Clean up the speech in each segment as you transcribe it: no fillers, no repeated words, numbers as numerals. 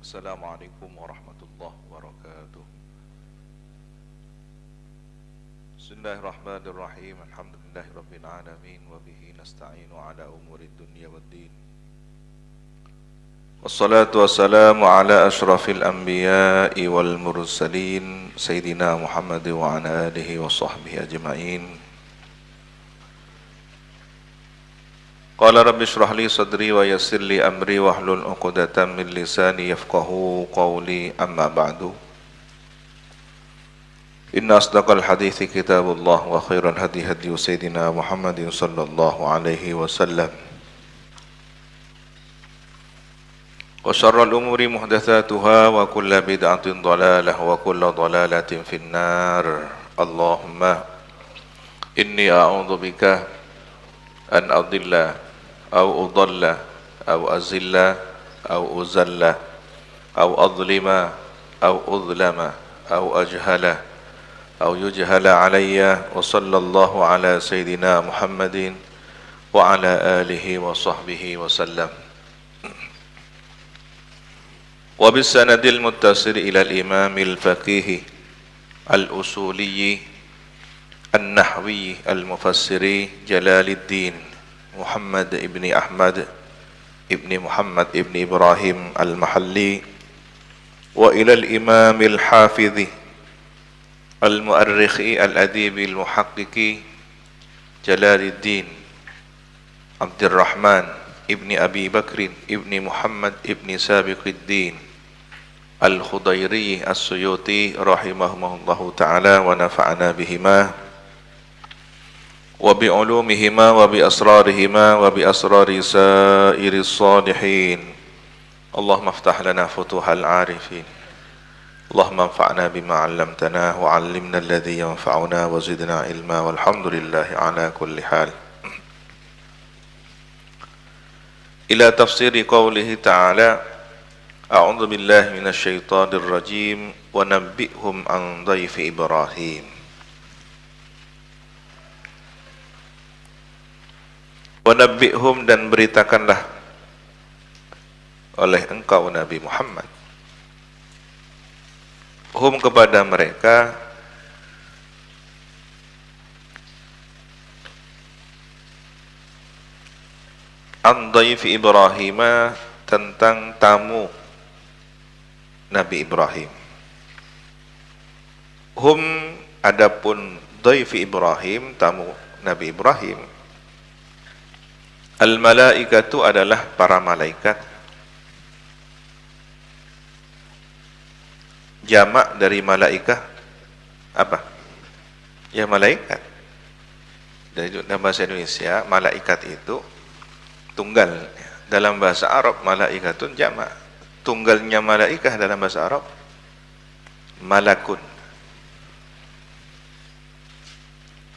Assalamualaikum warahmatullahi wabarakatuh. Bismillahirrahmanirrahim. Alhamdulillahirabbil alamin wa bihi nasta'inu ala umurid dunya waddin. Wassalatu wassalamu ala asyrafil anbiya'i wal mursalin sayyidina Muhammad wa ala alihi wa sahbihi ajma'in. Qala rabbi shrah li sadri wa yassir li amri wahlul 'uqdatam min lisani yafqahu qawli, amma ba'du. Inna asdaqal hadithi kitabullah wa khairal hadi hadi sayyidina Muhammadin sallallahu alaihi wasallam. Wa syarrul umuri muhdatsatuha wa kullu bid'atin dhalalah wa kullu dhalalatin finnar. Allahumma inni a'udzu bika an adilla أو أضل أو أزل أو أزل أو أظلم أو أظلم أو أجهل أو يجهل علي وصلى الله على سيدنا محمد وعلى آله وصحبه وسلم وبالسند المتصل إلى الإمام الفقيه الأصولي النحوي المفسري جلال الدين محمد ابن أحمد ابن محمد ابن إبراهيم المحلي وإلى الإمام الحافظ المؤرخ الأديب المحقق جلال الدين عبد الرحمن ابن أبي بكر ابن محمد ابن سابق الدين الخضيري السيوطي رحمه الله تعالى ونفعنا بهما وبعلومهما وبأسرارهما وبأسرار سائر الصالحين. اللهم افتح لنا فتوح العارفين. اللهم انفعنا بما علمتنا وعلمنا الذي ينفعنا وزدنا علما والحمد لله على كل حال. إلى تفسير قوله تعالى: أعوذ بالله من الشيطان الرجيم ونبئهم عن ضيف إبراهيم. Wanabbihum, dan beritakanlah oleh engkau Nabi Muhammad, hum, kepada mereka, an dhaifi Ibrahim, tentang tamu Nabi Ibrahim. Hum, adapun dhaifi Ibrahim, tamu Nabi Ibrahim, al-malaikatu, adalah para malaikat. Jamak dari malaikah apa? Ya, malaikat. Dalam bahasa Indonesia malaikat itu tunggal. Dalam bahasa Arab malaikatun jamak. Tunggalnya malaikah dalam bahasa Arab malakun.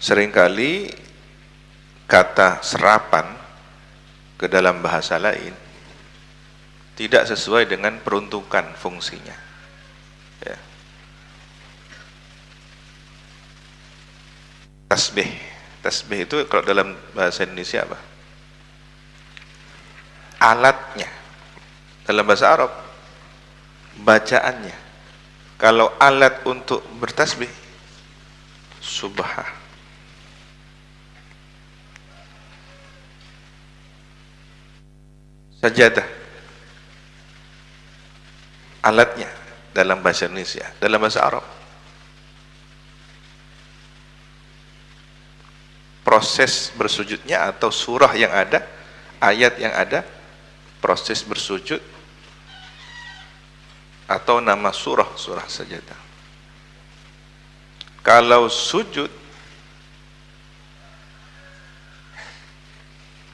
Seringkali kata serapan ke dalam bahasa lain tidak sesuai dengan peruntukan fungsinya, ya. Tasbih itu kalau dalam bahasa Indonesia apa? Alatnya. Dalam bahasa Arab bacaannya. Kalau alat untuk bertasbih subhah. Sajadah alatnya dalam bahasa Indonesia. Dalam bahasa Arab proses bersujudnya atau surah yang ada, ayat yang ada, proses bersujud, atau nama surah sajadah. Kalau sujud,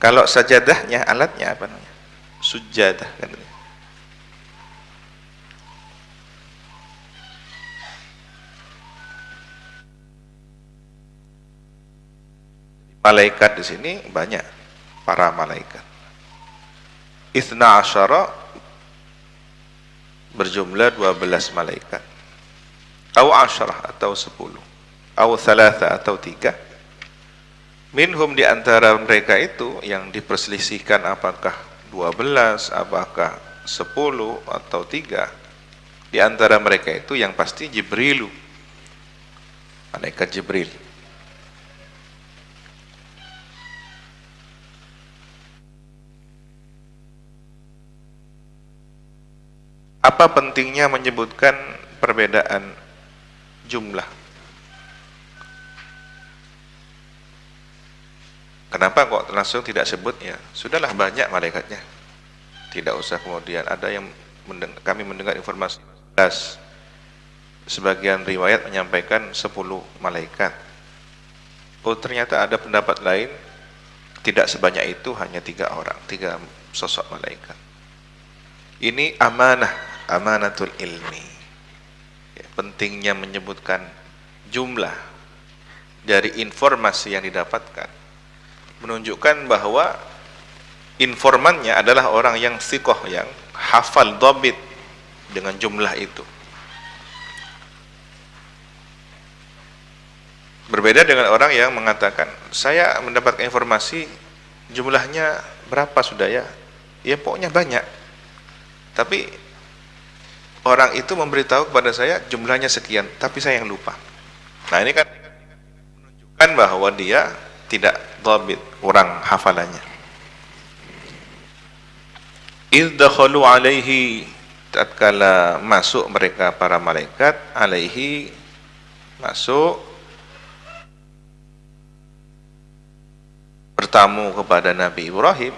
kalau sajadahnya alatnya apa namanya? Sujadah, kan? Malaikat di sini banyak, para malaikat. Itsna asyara, berjumlah 12 malaikat. Au asyarah, atau 10. Au thalatha, atau 3. Minhum, di antara mereka itu yang diperselisihkan apakah 12, apakah 10 atau 3, di antara mereka itu yang pasti Jibrilu, malaikat Jibril. Apa pentingnya menyebutkan perbedaan jumlah? Kenapa kok langsung tidak sebut ya? Sudahlah banyak malaikatnya. Tidak usah kemudian ada yang kami mendengar informasi 11. Sebagian riwayat menyampaikan 10 malaikat. Oh, ternyata ada pendapat lain tidak sebanyak itu, hanya 3 orang, 3 sosok malaikat. Ini amanah, amanatul ilmi. Ya, pentingnya menyebutkan jumlah dari informasi yang didapatkan menunjukkan bahwa informannya adalah orang yang thiqah, yang hafal dhabit dengan jumlah itu. Berbeda dengan orang yang mengatakan, saya mendapatkan informasi jumlahnya berapa sudah ya? Ya pokoknya banyak. Tapi orang itu memberitahu kepada saya jumlahnya sekian, tapi saya yang lupa. Nah, ini kan menunjukkan bahwa dia tidak dhabit, kurang hafalannya. Idh dakhalu alaihi, tatkala masuk mereka para malaikat, alaihi masuk, bertamu kepada Nabi Ibrahim.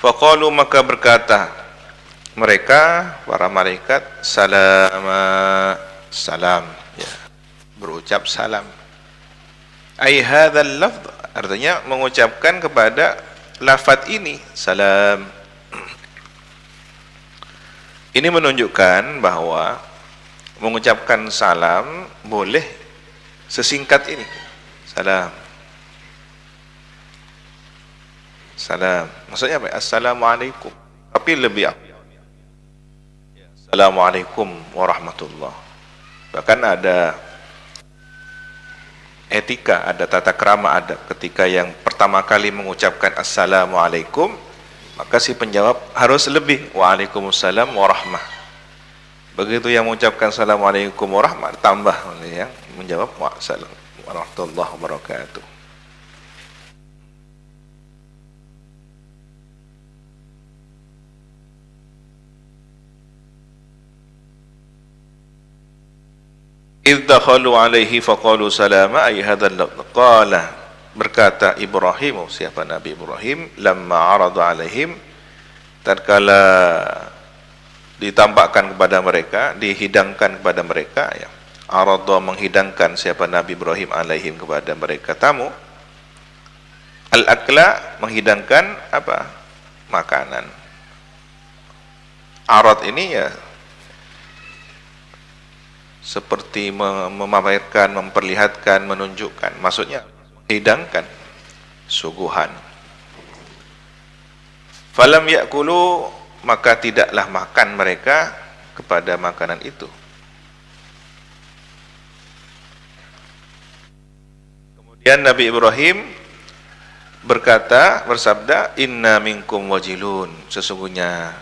Faqalu, maka berkata mereka para malaikat, salama, salam, ya, berucap salam. Ai hadzal lafz, artinya mengucapkan kepada lafaz ini, salam. Ini menunjukkan bahwa mengucapkan salam boleh sesingkat ini, salam. Salam, maksudnya apa? Assalamualaikum. Tapi lebih Assalamualaikum warahmatullah. Bahkan ada etika, ada tata krama, ada ketika yang pertama kali mengucapkan Assalamualaikum, maka si penjawab harus lebih Waalaikumsalam warahmah. Begitu yang mengucapkan Assalamualaikum warahmah, tambah oleh yang menjawab Waalaikumsalam warahmatullahi wabarakatuh. Idh dakhalu alaihi faqalu salama, ay hadzal lafz. Qala, berkata Ibrahim, siapa Nabi Ibrahim, lamma arada alaihim, tatkala ditampakkan kepada mereka, dihidangkan kepada mereka, ya. Arada, menghidangkan siapa Nabi Ibrahim alaihim, kepada mereka tamu. Al-akla, menghidangkan apa? Makanan. Arad ini ya seperti memamerkan, memperlihatkan, menunjukkan, maksudnya menghidangkan suguhan. Falam yakulu, maka tidaklah makan mereka kepada makanan itu. Kemudian Nabi Ibrahim berkata, bersabda, inna minkum wajilun, sesungguhnya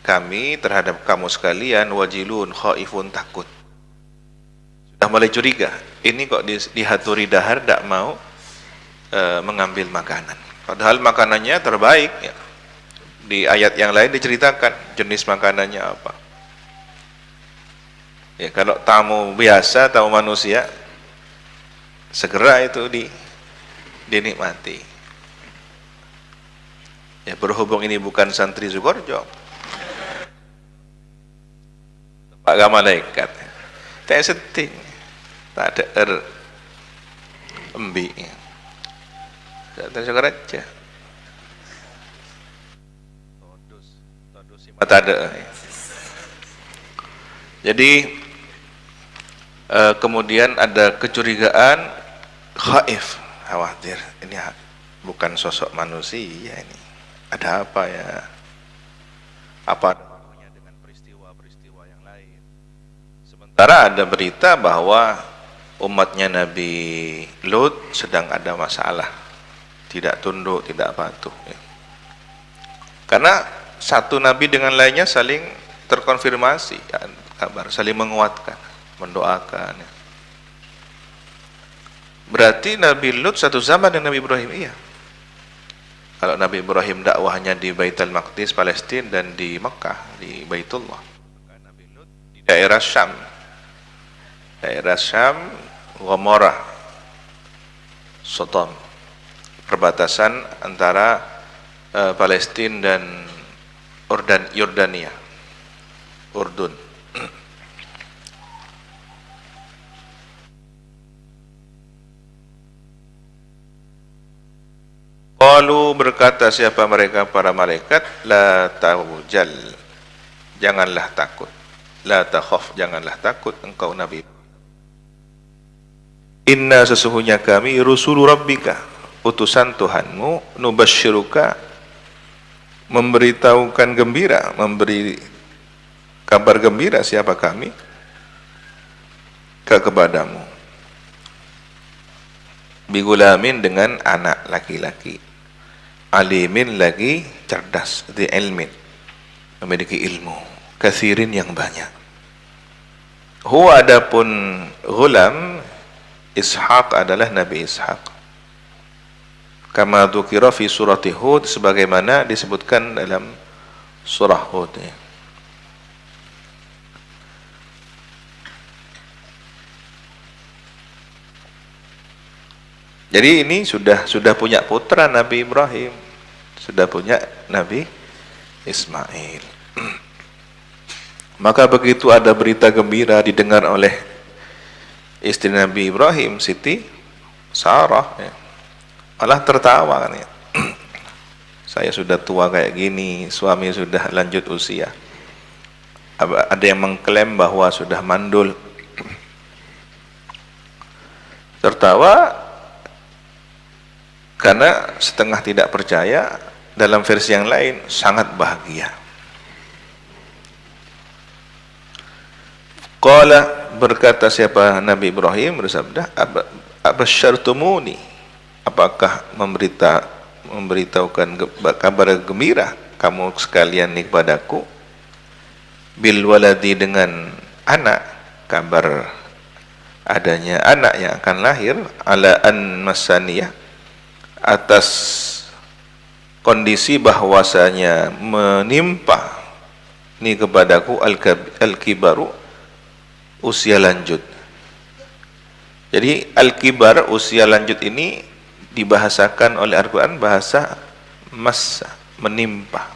kami terhadap kamu sekalian wajilun, khaifun, takut. Sudah mulai curiga, ini kok dihaturi dahar tidak mau mengambil makanan, padahal makanannya terbaik, ya. Di ayat yang lain diceritakan jenis makanannya apa. Ya, kalau tamu biasa, tamu manusia, segera itu dinikmati. Ya, berhubung ini bukan santri Sukoharjo, Pak Malaikat, tak seting, tak ada embi, tak Sukoharjo, todus mata ada. Jadi kemudian ada kecurigaan, khaif, khawatir, ini bukan sosok manusia, ini ada apa ya? Apa dengan peristiwa-peristiwa yang lain? Sementara ada berita bahwa umatnya Nabi Lut sedang ada masalah, tidak tunduk, tidak patuh, ya. Karena satu nabi dengan lainnya saling terkonfirmasi ya, kabar, saling menguatkan, mendoakan ya. Berarti Nabi Lut satu zaman dengan Nabi Ibrahim, iya. Kalau Nabi Ibrahim dakwahnya di Baitul Maqdis Palestina dan di Mekah di Baitullah, maka Nabi Lut di daerah Syam, Gomorrah, Sodom, perbatasan antara Palestina dan Yordania, Urdun. Qalu, berkata siapa mereka para malaikat, la tawjal, janganlah takut, la takhaf, janganlah takut engkau Nabi. Inna, sesungguhnya kami, rusulu rabbika, utusan Tuhanmu, nubasyiruka, memberitahukan gembira, memberi kabar gembira siapa kami kepadamu, bigulamin, dengan anak laki-laki, alimin, lagi cerdas, di ilmin, memiliki ilmu, kathirin, yang banyak. Huwa, adapun gulam Ishaq adalah Nabi Ishaq, kama dzukira fi surati Hud, sebagaimana disebutkan dalam surah Hud ya. Jadi ini sudah punya putra Nabi Ibrahim, sudah punya Nabi Ismail. Maka begitu ada berita gembira didengar oleh istri Nabi Ibrahim, Siti Sarah ya, malah tertawa kan ya. Saya sudah tua kayak gini, suami sudah lanjut usia. Ada yang mengklaim bahwa sudah mandul. Tertawa karena setengah tidak percaya, dalam versi yang lain sangat bahagia. Qala, berkata siapa Nabi Ibrahim, bersabda, abasyartumuni, apakah memberitahukan kabar gembira kamu sekalian ini kepadaku, bil waladi, dengan anak, kabar adanya anak yang akan lahir, ala an masaniyah, atas kondisi bahwasanya menimpa ini kepadaku al-kibaru, usia lanjut. Jadi al-kibar, usia lanjut, ini dibahasakan oleh Al-Quran bahasa massa, menimpa.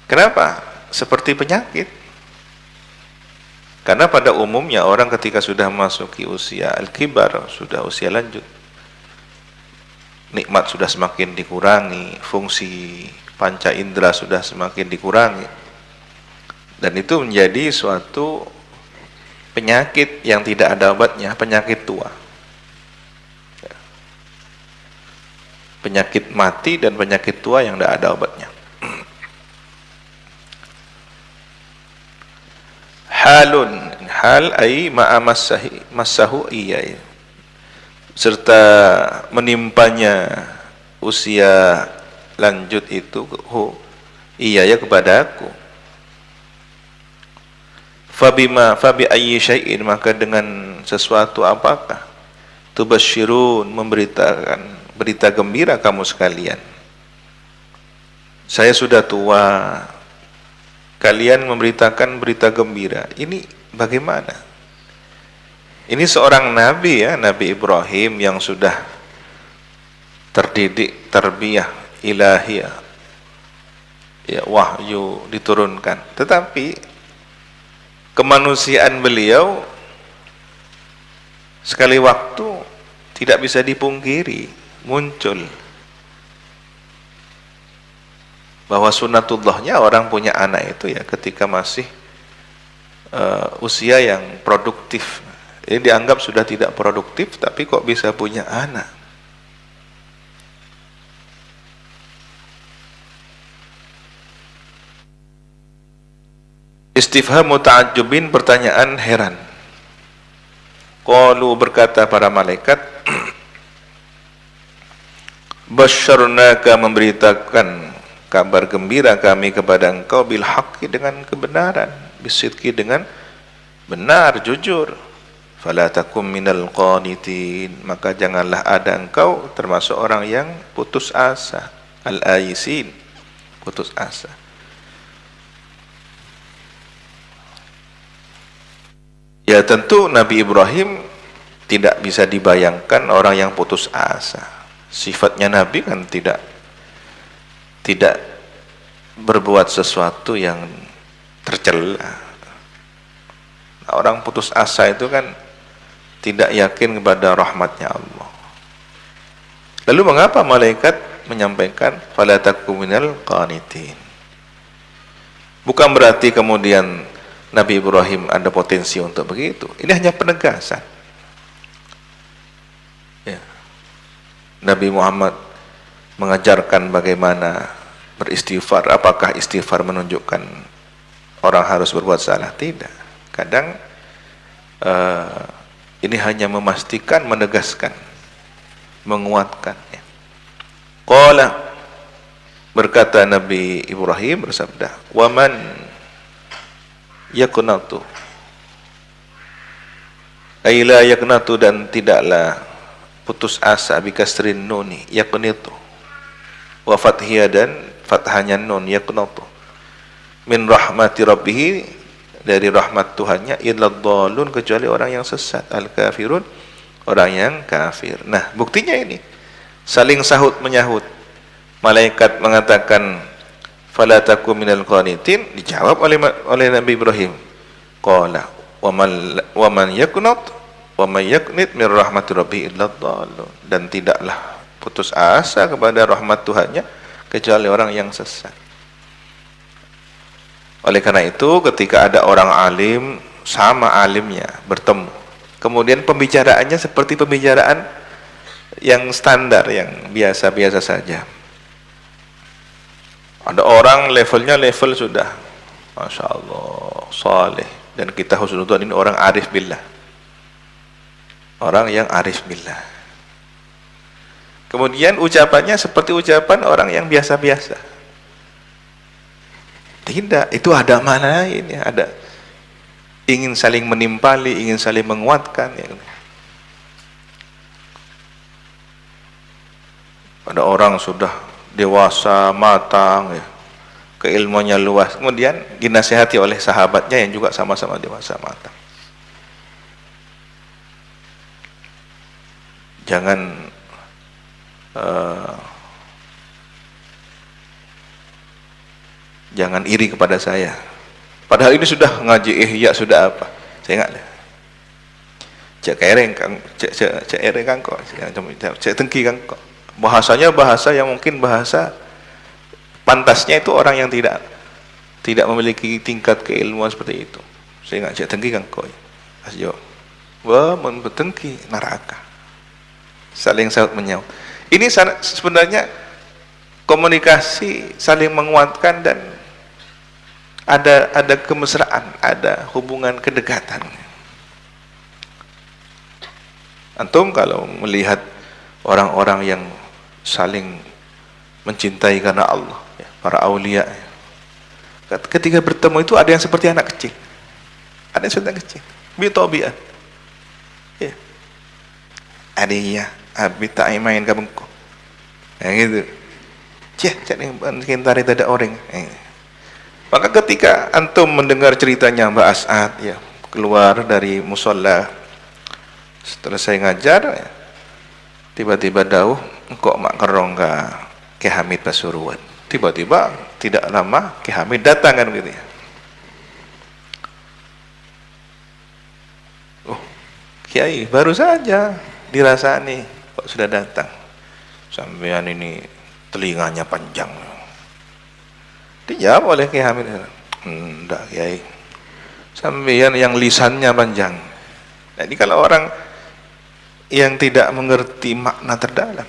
Kenapa? Seperti penyakit. Karena pada umumnya orang ketika sudah masuki usia al-kibar, sudah usia lanjut, nikmat sudah semakin dikurangi, fungsi panca indera sudah semakin dikurangi, dan itu menjadi suatu penyakit yang tidak ada obatnya, penyakit tua, penyakit mati dan penyakit tua yang tidak ada obatnya. Halun, hal ay ma'a massahu iya, serta menimpanya usia lanjut itu, iya ya, kepada aku. Fabi ayyi syai'in, maka dengan sesuatu apakah, tubasyirun, memberitakan berita gembira kamu sekalian. Saya sudah tua, kalian memberitakan berita gembira, ini bagaimana? Ini seorang nabi ya, Nabi Ibrahim yang sudah terdidik tarbiyah ilahiyah ya, wahyu diturunkan, tetapi kemanusiaan beliau sekali waktu tidak bisa dipungkiri, muncul bahwa sunatullahnya orang punya anak itu ya ketika masih usia yang produktif. Ini dianggap sudah tidak produktif, tapi kok bisa punya anak. Istifhamu ta'ajjubin, pertanyaan heran. Qalu, berkata para malaikat, basyarnaka, memberitakan kabar gembira kami kepada engkau bil haqqi dengan kebenaran, bisidqi dengan benar, jujur. Fala takum minal qanitin, maka janganlah ada engkau termasuk orang yang putus asa, al-aisin, putus asa. Ya tentu Nabi Ibrahim tidak bisa dibayangkan orang yang putus asa. Sifatnya Nabi kan tidak berbuat sesuatu yang tercela. Nah, orang putus asa itu kan tidak yakin kepada rahmatnya Allah. Lalu mengapa malaikat menyampaikan fala takum minal qanitin? Bukan berarti kemudian Nabi Ibrahim ada potensi untuk begitu. Ini hanya penegasan. Ya. Nabi Muhammad mengajarkan bagaimana beristighfar. Apakah istighfar menunjukkan orang harus berbuat salah? Tidak. Kadang ini hanya memastikan, menegaskan, menguatkan. Ya. Qala, berkata Nabi Ibrahim bersabda, waman yaknatu, aila yaknatu, dan tidaklah putus asa, bikasrin nuni, yaknitu, wa fathiyah, dan fathahnya nun, yaknatu, min rahmati rabbihi, dari rahmat Tuhannya, illa dhalun, kecuali orang yang sesat, al kafirun, orang yang kafir. Nah, buktinya ini saling sahut menyahut. Malaikat mengatakan fala takum minal qanitin, dijawab oleh Nabi Ibrahim, qala wa man yaqnut wa man yaqnit min rahmati rabbi illa dhalun, dan tidaklah putus asa kepada rahmat Tuhannya kecuali orang yang sesat. Oleh karena itu ketika ada orang alim sama alimnya bertemu, kemudian pembicaraannya seperti pembicaraan yang standar, yang biasa-biasa saja. Ada orang levelnya level sudah Masya Allah saleh, dan kita husnudzon ini orang arif billah, orang yang arif billah. Kemudian ucapannya seperti ucapan orang yang biasa-biasa. Tidak, itu ada mana ini, ada ingin saling menimpali, ingin saling menguatkan ya. Ada orang sudah dewasa, matang ya, keilmuannya luas, kemudian dinasihati oleh sahabatnya yang juga sama-sama dewasa, matang. Jangan iri kepada saya, padahal ini sudah ngaji ihya, sudah apa, saya enggak. Cek kereng kang, cek ereng kang kok, cek tengki kang kok. Bahasanya bahasa yang mungkin bahasa pantasnya itu orang yang tidak memiliki tingkat keilmuan seperti itu. Saya enggak cek tengki kang kok. Asjo. Wah, mun betengki neraka. Saling sahut menyahut. Ini sebenarnya komunikasi saling menguatkan, dan ada kemesraan, ada hubungan kedekatan. Antum kalau melihat orang-orang yang saling mencintai karena Allah, ya, para aulia, ya, ketika bertemu itu ada yang seperti anak kecil, ada yang seperti anak kecil, bitobian, ya, adanya abi tak main kamu kok, yang gitu, cek kita ada orang. Maka ketika antum mendengar ceritanya Mbak As'ad, ya, keluar dari musola setelah saya ngajar, ya, tiba-tiba dauh, kok mak kerong ke Hamid Pasuruan. Tiba-tiba tidak lama Ki Hamid datang kan gitu ya. Oh, Kiai baru saja dirasani kok sudah datang. Sampean ini telinganya panjang. Dijawab oleh Ki Hamid, enggak Kiai, sampean yang lisannya panjang. Nah, ini kalau orang yang tidak mengerti makna terdalam,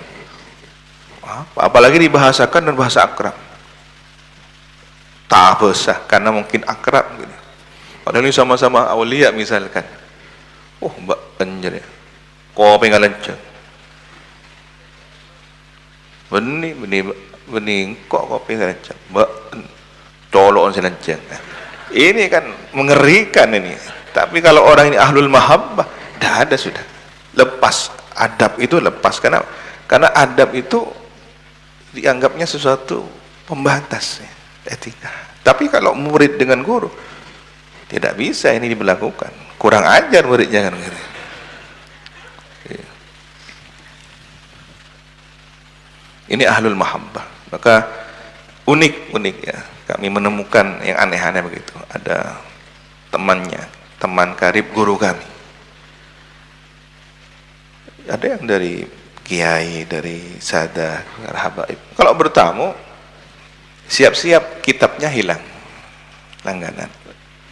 apalagi dibahasakan dan bahasa akrab, tak besar karena mungkin akrab gitu. Padahal ini sama-sama aulia misalkan, mbak anjir ya, kau pengen lancar bening kok kopi selenceng mbak colok selenceng. Ini kan mengerikan ini. Tapi kalau orang ini ahlul mahabbah, dah ada sudah, lepas adab itu, lepas karena adab itu dianggapnya sesuatu pembatas etika. Tapi kalau murid dengan guru tidak bisa ini diberlakukan, kurang ajar muridnya kan gitu. Ini ahlul mahabbah. Maka unik ya, kami menemukan yang aneh-aneh begitu. Ada teman karib guru kami, ada yang dari kiai, dari sadah, habaib. Kalau bertamu siap-siap kitabnya hilang, langganan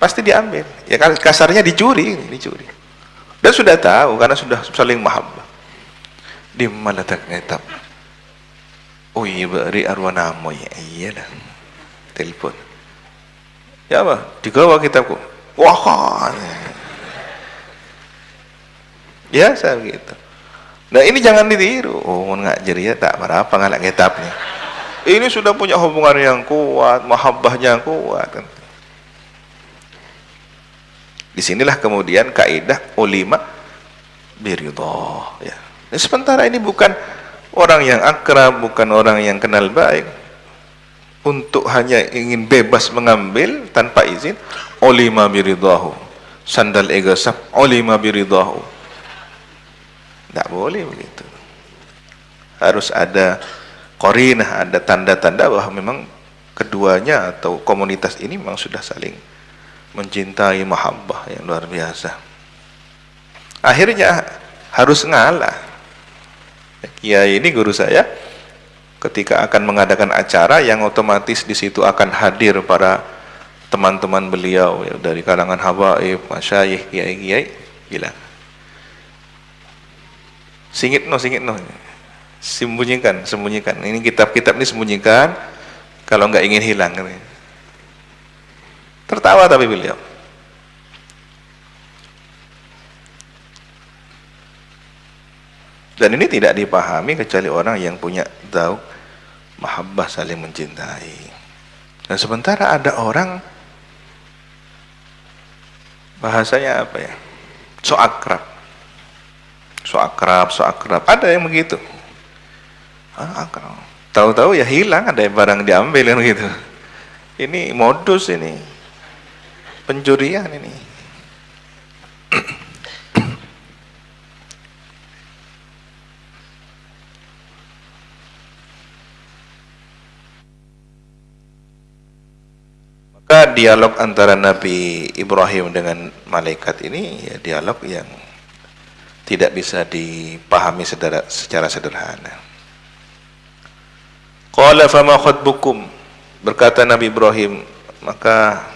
pasti diambil ya, kasarnya dicuri. Dan sudah tahu karena sudah saling mahabbah. Di mana tak kitab? Oh iya, beri arwah nama ya, iyalah. Telepon. Ya apa? Digawa kitabku. Wah. Ya saya begitu. Nah ini jangan ditiru. Oh ngajar ya tak apa ngalak kitabnya. Ini sudah punya hubungan yang kuat, mahabbahnya kuat. Disinilah kemudian kaidah ulima biridhah. Ya. Nah, sementara ini bukan orang yang akrab, bukan orang yang kenal baik, untuk hanya ingin bebas mengambil tanpa izin, ulima biridhahu, sandal egasap ulima biridhahu. Tidak boleh begitu. Harus ada qarinah, ada tanda-tanda bahwa memang keduanya atau komunitas ini memang sudah saling mencintai, mahabbah yang luar biasa. Akhirnya harus ngalah. Kiai ini guru saya, ketika akan mengadakan acara yang otomatis di situ akan hadir para teman-teman beliau ya, dari kalangan habaib, masyayikh, kiai-kiai, bilang singitno, sembunyikan. Ini kitab-kitab ini sembunyikan, kalau nggak ingin hilang. Tertawa tapi beliau. Dan ini tidak dipahami kecuali orang yang punya dzauq mahabbah, saling mencintai. Dan sementara ada orang bahasanya apa ya? So akrab. Ada yang begitu. Akrab. Tahu-tahu ya hilang, ada yang barang diambil kan gitu. Ini modus ini. Pencurian ini. Dialog antara Nabi Ibrahim dengan malaikat ini ya dialog yang tidak bisa dipahami secara sederhana. Qala fama khatbukum, berkata Nabi Ibrahim, maka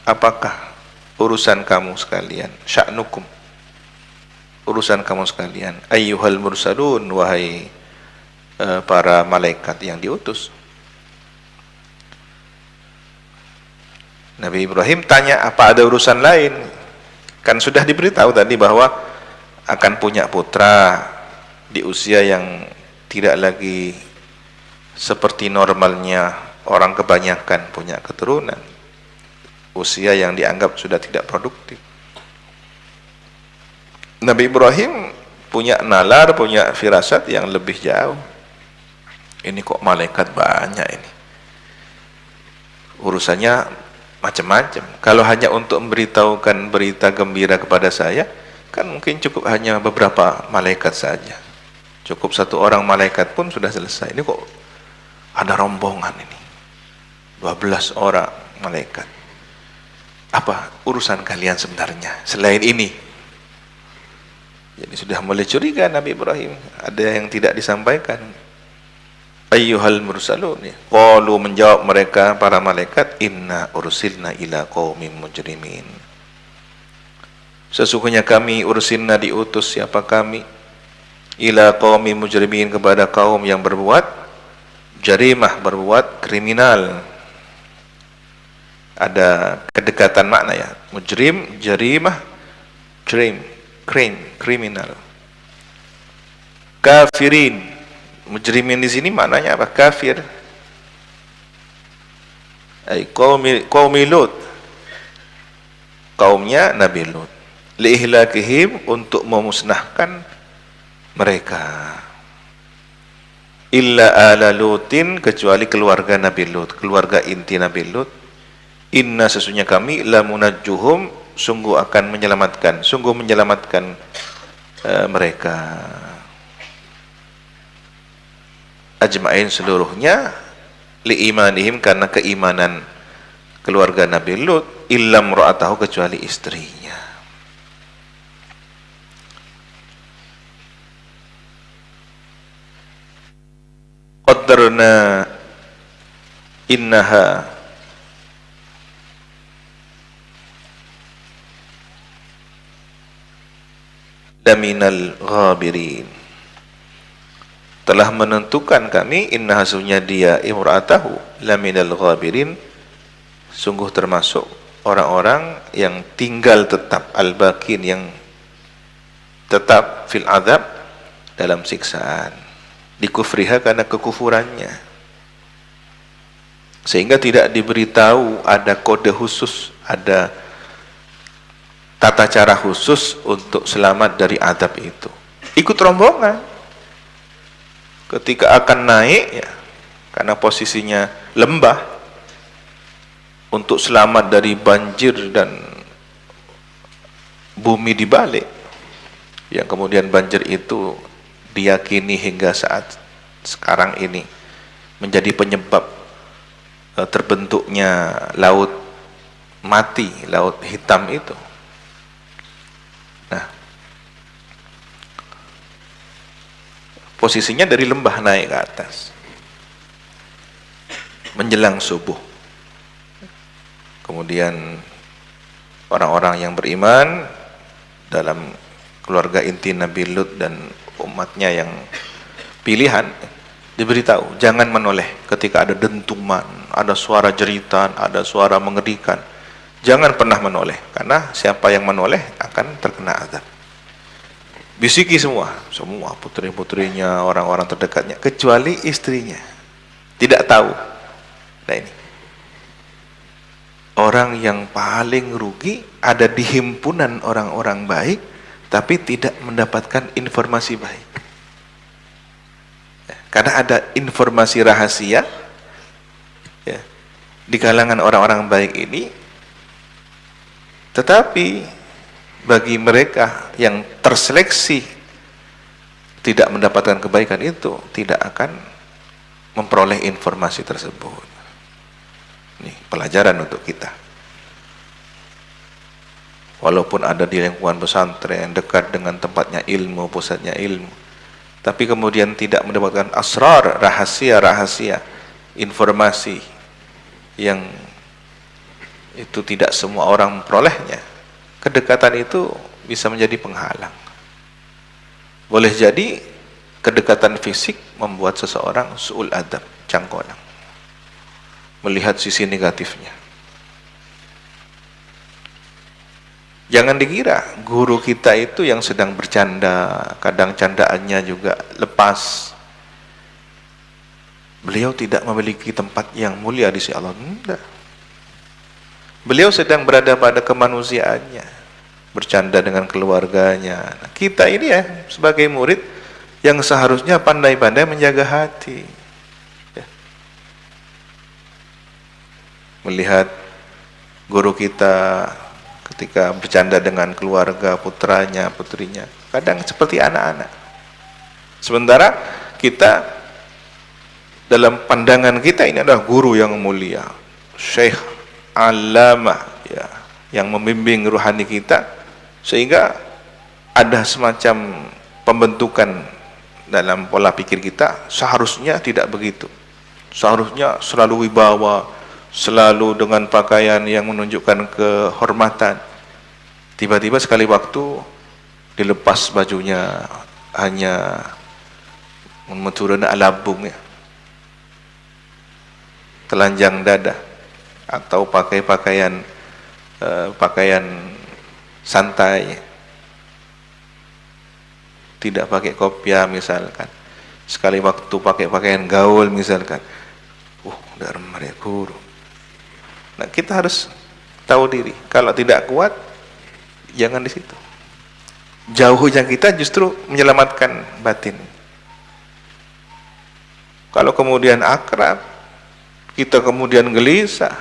apakah urusan kamu sekalian, sya'nukum, urusan kamu sekalian, ayyuhal mursalun, wahai para malaikat yang diutus. Nabi Ibrahim tanya, apa ada urusan lain? Kan sudah diberitahu tadi bahwa akan punya putra di usia yang tidak lagi seperti normalnya orang kebanyakan punya keturunan, usia yang dianggap sudah tidak produktif. Nabi Ibrahim punya nalar, punya firasat yang lebih jauh. Ini kok malaikat banyak ini, urusannya macam-macam. Kalau hanya untuk memberitahukan berita gembira kepada saya, kan mungkin cukup hanya beberapa malaikat saja. Cukup satu orang malaikat pun sudah selesai. Ini kok ada rombongan ini, 12 orang malaikat. Apa urusan kalian sebenarnya selain ini? Jadi sudah mulai curiga Nabi Ibrahim, ada yang tidak disampaikan. Ayyuhal mursalun, qalu, menjawab mereka para malaikat, inna ursilna ila qaumin mujrimin, sesungguhnya kami ursilna, diutus siapa kami, ila qaumin mujrimin, kepada kaum yang berbuat jarimah, berbuat kriminal. Ada kedekatan makna ya, mujrim, jarimah, crime, kriminal. Kafirin, Mujrimin di sini maknanya apa? Kafir. Ai qaumi Lut. Kaumnya Nabi Lut. Liihlakihim, untuk memusnahkan mereka. Illa ala Lutin, kecuali keluarga Nabi Lut, keluarga inti Nabi Lut. Inna, sesungguhnya kami, lamunajjuhum, sungguh akan menyelamatkan, mereka ajma'in, seluruhnya, liimanihim, karena keimanan keluarga Nabi Lut, illam ra'atahu, kecuali istrinya. Qaddarna innaha laminal ghabirin, telah menentukan kami, innaha, sesungguhnya dia, imra'atahu, laminal ghabirin, sungguh termasuk orang-orang yang tinggal tetap, al-bakin, yang tetap fil azab, dalam siksaan, dikufriha, karena kekufurannya, sehingga tidak diberitahu ada kode khusus, ada tata cara khusus untuk selamat dari azab itu. Ikut rombongan ketika akan naik, ya, karena posisinya lembah, untuk selamat dari banjir dan bumi dibalik, yang kemudian banjir itu diyakini hingga saat sekarang ini menjadi penyebab terbentuknya laut mati, laut hitam itu. Nah, posisinya dari lembah naik ke atas menjelang subuh. Kemudian orang-orang yang beriman dalam keluarga inti Nabi Lut dan umatnya yang pilihan diberitahu jangan menoleh ketika ada dentuman, ada suara jeritan, ada suara mengerikan. Jangan pernah menoleh, karena siapa yang menoleh akan terkena azab. Bisiki semua putri-putrinya, orang-orang terdekatnya, kecuali istrinya tidak tahu. Nah, ini orang yang paling rugi ada di himpunan orang-orang baik, tapi tidak mendapatkan informasi baik. Karena ada informasi rahasia, ya, di kalangan orang-orang baik ini, tetapi bagi mereka yang terseleksi tidak mendapatkan kebaikan itu, tidak akan memperoleh informasi tersebut. Ini pelajaran untuk kita. Walaupun ada di lingkungan pesantren, dekat dengan tempatnya ilmu, pusatnya ilmu, tapi kemudian tidak mendapatkan asrar, rahasia-rahasia, informasi yang itu tidak semua orang memperolehnya, kedekatan itu bisa menjadi penghalang. Boleh jadi kedekatan fisik membuat seseorang su'ul adab, cangkolang, melihat sisi negatifnya. Jangan dikira guru kita itu yang sedang bercanda, kadang candaannya juga lepas, beliau tidak memiliki tempat yang mulia di sisi Allah. Tidak. Beliau sedang berada pada kemanusiaannya, bercanda dengan keluarganya. Nah, kita ini ya sebagai murid yang seharusnya pandai-pandai menjaga hati, ya. Melihat guru kita ketika bercanda dengan keluarga, putranya, putrinya, kadang seperti anak-anak. Sementara kita, dalam pandangan kita, ini adalah guru yang mulia, syekh, alamah, ya, yang membimbing ruhani kita, sehingga ada semacam pembentukan dalam pola pikir kita. Seharusnya tidak begitu. Seharusnya selalu wibawa, selalu dengan pakaian yang menunjukkan kehormatan. Tiba-tiba sekali waktu dilepas bajunya, hanya menurunkan alabung, ya, telanjang dada, atau pakai pakaian santai, tidak pakai kopiah misalkan. sekali waktu pakai pakaian gaul misalkan, dharma ya guru. Nah, kita harus tahu diri. Kalau tidak kuat, jangan di situ. Jauhnya kita justru menyelamatkan batin. Kalau kemudian akrab, kita kemudian gelisah,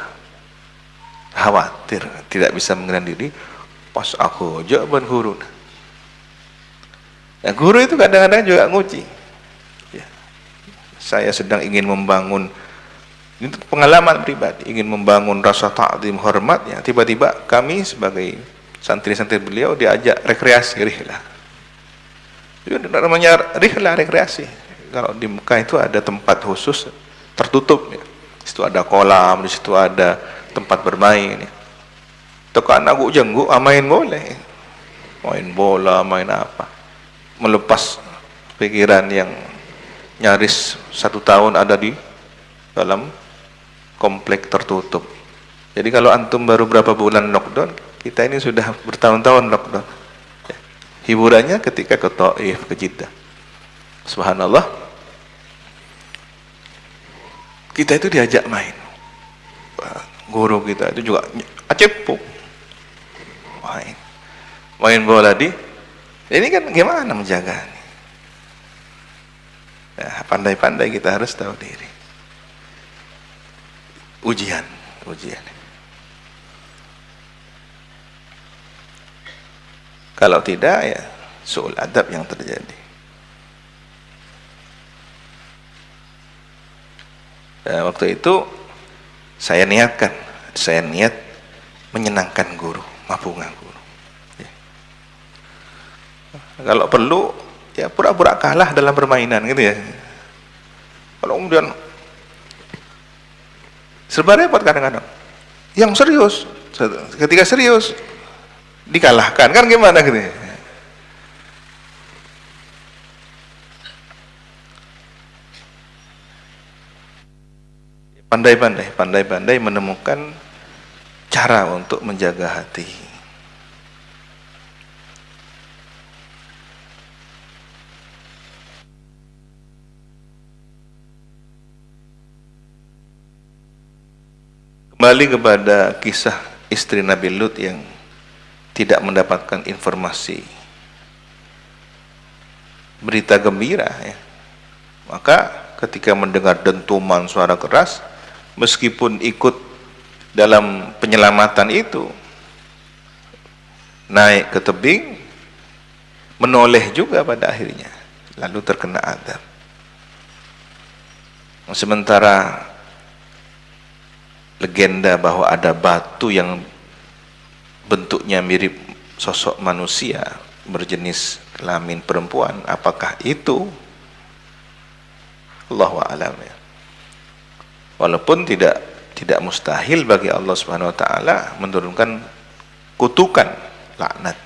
khawatir, tidak bisa mengenali diri, pas aku jawaban guru. Nah, guru itu kadang-kadang juga nguji. Ya. Saya sedang ingin membangun, itu pengalaman pribadi, ingin membangun rasa ta'zim hormat, ya, tiba-tiba kami sebagai santri-santri beliau diajak rekreasi, rihlah. Itu namanya rihlah, rekreasi. Kalau di Mekah itu ada tempat khusus tertutup, ya. Di situ ada kolam, di situ ada tempat bermain, ya. Tekan aku jenggu, main boleh, main bola, main apa, melepas pikiran yang nyaris 1 tahun ada di dalam komplek tertutup. Jadi kalau antum baru berapa bulan lockdown, kita ini sudah bertahun-tahun lockdown. Ya. Hiburannya ketika ke Taif, ke Jeddah. Subhanallah, kita itu diajak main. Guru kita itu juga acepuk, main bola di. Ini kan gimana menjaga? Nah, pandai-pandai kita harus tahu diri. Ujian. Kalau tidak, ya su'ul adab yang terjadi. Dan waktu itu saya niat menyenangkan guru, mabunga guru. Ya. Kalau perlu, ya pura-pura kalah dalam permainan gitu ya. Kalau kemudian serba repot kadang-kadang. Yang serius, ketika serius dikalahkan, kan gimana gitu ya. Pandai-pandai menemukan cara untuk menjaga hati. Kembali kepada kisah istri Nabi Lut yang tidak mendapatkan informasi berita gembira, ya. Maka ketika mendengar dentuman suara keras, meskipun ikut dalam penyelamatan itu, naik ke tebing, menoleh juga pada akhirnya, lalu terkena azab. Sementara legenda bahwa ada batu yang bentuknya mirip sosok manusia berjenis kelamin perempuan, apakah itu? Allahu a'lam, ya. Walaupun tidak mustahil bagi Allah Subhanahu wa taala menurunkan kutukan, laknat.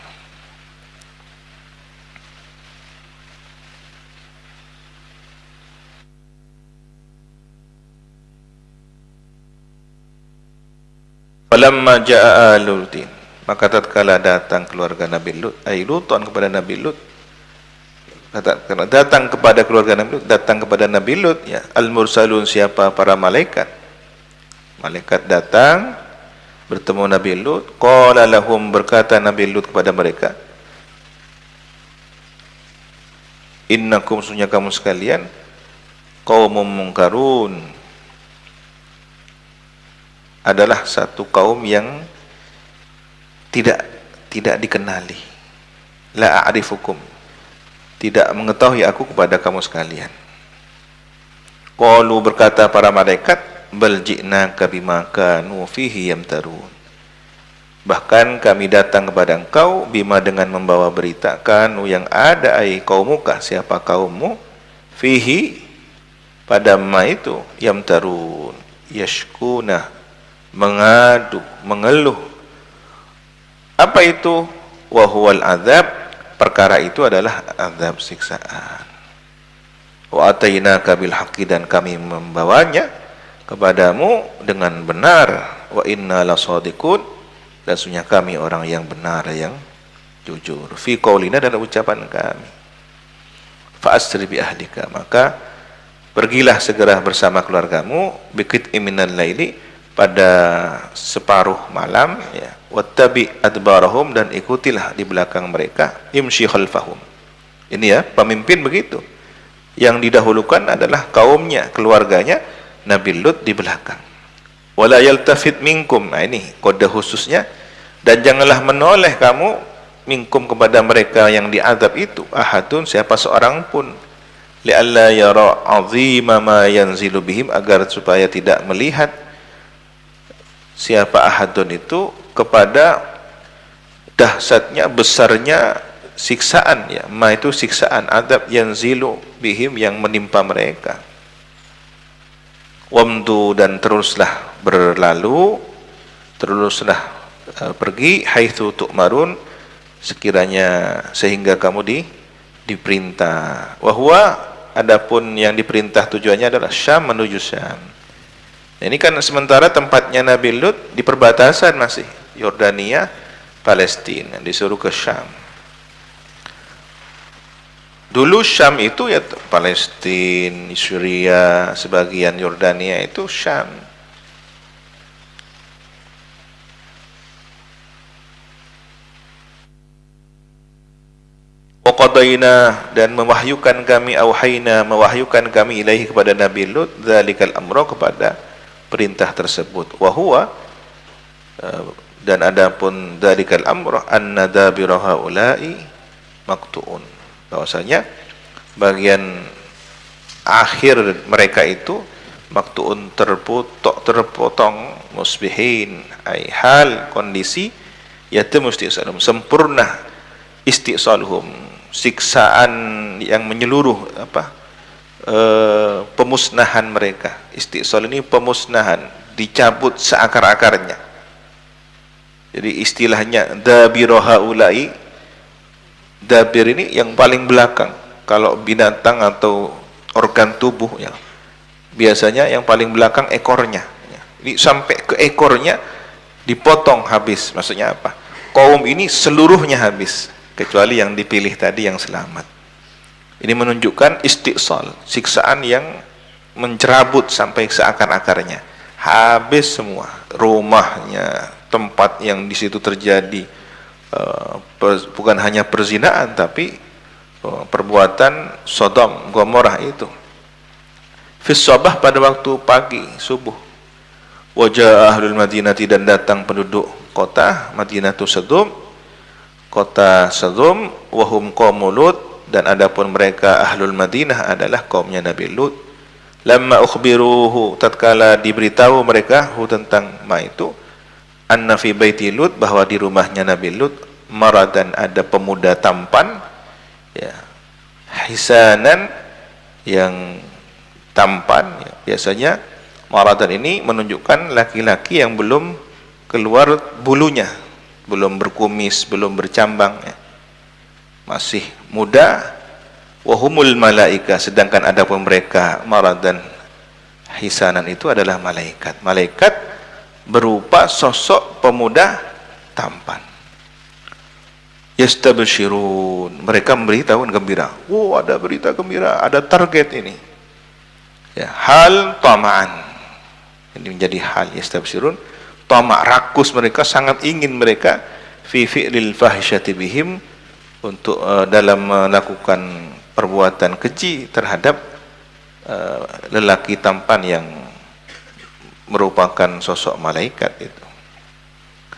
Falamma jaa'a Lutin, maka tatkala datang keluarga Nabi Lut, Luton kepada Nabi Lut, datang kepada keluarga Nabi Lut, datang kepada Nabi Lut, ya, al-mursalun, siapa? Para malaikat. Malaikat datang bertemu Nabi Lut. Qala lahum, berkata Nabi Lut kepada mereka, innakum, sesungguhnya kamu sekalian, qaumun munkarun, adalah satu kaum yang tidak dikenali. La a'rifukum, tidak mengetahui aku kepada kamu sekalian. Qalu, berkata para malaikat, bal ji'naka bima kanu fihi yamtarun, bahkan kami datang kepada engkau bima, dengan membawa berita, kanu yang ada, ai qaumuka, siapa kaummu, fihi, pada ma itu, yamtarun, yashkuna, mengadu, mengeluh. Apa itu? Wa huwal azab, perkara itu adalah azab, siksaan. Wa atainaka bil haqqi, dan kami membawanya kepadamu dengan benar. Wa inna lasadiqun, dan sesungguhnya kami orang yang benar, yang jujur. Fi qaulina, dalam ucapan kami. fa asri bi ahlika, maka pergilah segera bersama keluargamu, bikit minal laili, pada separuh malam, ya, wattabi adbarahum, dan ikutilah di belakang mereka, imshi khalfahum. Ini ya, pemimpin begitu. Yang didahulukan adalah kaumnya, keluarganya, Nabi Lut di belakang. Wala yaltafit minkum, nah ini kode khususnya, dan janganlah menoleh kamu minkum kepada mereka yang diazab itu, ahadun, siapa seorang pun, li'alla yara 'azima ma yanzilu bihim, agar supaya tidak melihat siapa ahadun itu kepada dahsyatnya, besarnya siksaan, ya, ma itu siksaan, adab, yanzilu bihim, yang menimpa mereka. Wamdu, dan teruslah berlalu, teruslah pergi, haitsu tu'marun, sekiranya, sehingga kamu diperintah. Wahwa, adapun yang diperintah tujuannya adalah Syam, menuju Syam. Nah, ini kan sementara tempatnya Nabi Lut di perbatasan masih Yordania, Palestina, disuruh ke Syam. Dulu Syam itu ya Palestina, Syria, sebagian Yordania itu Syam. Waqadaina, dan mewahyukan kami, auhayna, mewahyukan kami, ilaihi, kepada Nabi Lut, dzalikal amra, kepada perintah tersebut. Wa huwa, dan adapun dzalikal amra, anna dabira haula'i maqtu'un, bahwasanya bagian akhir mereka itu maqtu'un, terpotong, musbihin, ai hal, kondisi, yatim istisalhum, sempurna istisaluhum, siksaan yang menyeluruh, pemusnahan mereka. Istisal ini pemusnahan, dicabut seakar-akarnya. Jadi istilahnya dabira haula'i, dabir ini yang paling belakang. Kalau binatang atau organ tubuh, ya, biasanya yang paling belakang ekornya, ya. Ini sampai ke ekornya dipotong habis. Maksudnya apa? Kaum ini seluruhnya habis, kecuali yang dipilih tadi yang selamat. Ini menunjukkan istisal, siksaan yang mencerabut sampai seakar-akarnya, habis semua, rumahnya, tempat yang di situ terjadi, bukan hanya perzinaan, tapi perbuatan Sodom, Gomorrah itu. Fis sabah, pada waktu pagi, subuh. Wajah ahlul Madinah, dan datang penduduk kota Madinatu Sodom, kota Sodom, wahum qaumul Lut, dan adapun mereka ahlul Madinah adalah kaumnya Nabi Lut. Lamma ukhbiruhu, tatkala diberitahu mereka tentang ma itu, anna fi baiti Lut, bahwa di rumahnya Nabi Lut, maradan, ada pemuda tampan, ya, hisanan, yang tampan, ya. Biasanya maradan ini menunjukkan laki-laki yang belum keluar bulunya, belum berkumis, belum bercambang, ya, masih muda. Wahumul malaika, sedangkan adapun mereka maradan hisanan itu adalah malaikat. Malaikat berupa sosok pemuda tampan. Yastabshirun, mereka memberitahu gembira. Oh, ada berita gembira, ada target ini. Ya, hal tama'an, ini menjadi hal. Yastabshirun, tamak, rakus mereka, sangat ingin mereka, fi fi'lil fahisyati bihim, untuk dalam melakukan perbuatan keji terhadap lelaki tampan yang merupakan sosok malaikat itu.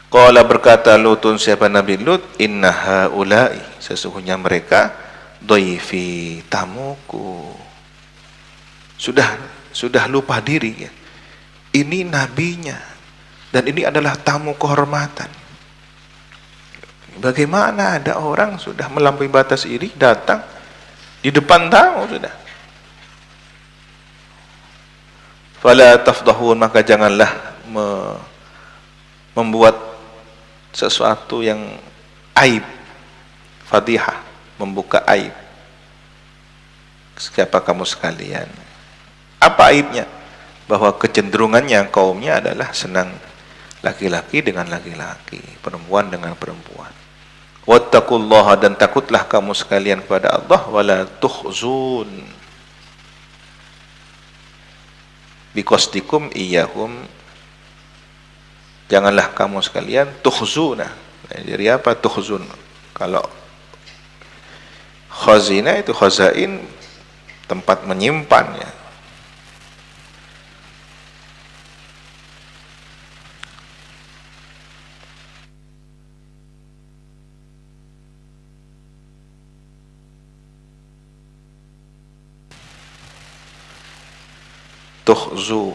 Qala, berkata Lutun, siapa Nabi Lut, inna haula'i, sesungguhnya mereka, dhaifi, tamuku. Sudah lupa diri, ya. Ini nabinya, dan ini adalah tamu kehormatan. Bagaimana ada orang sudah melampaui batas iri, datang di depan tamu sudah. Fala tafdahun, maka janganlah membuat sesuatu yang aib, fadihah, membuka aib. Siapa kamu sekalian? Apa aibnya? Bahwa kecenderungannya kaumnya adalah senang laki-laki dengan laki-laki, perempuan dengan perempuan. wattaqullaha, dan takutlah kamu sekalian kepada Allah, wala tukhzun biqasdikum iyyahum, janganlah kamu sekalian tukhzuna. Jadi apa tukhzun? Kalau khazina itu khazain, tempat menyimpan ya. Tukhzu,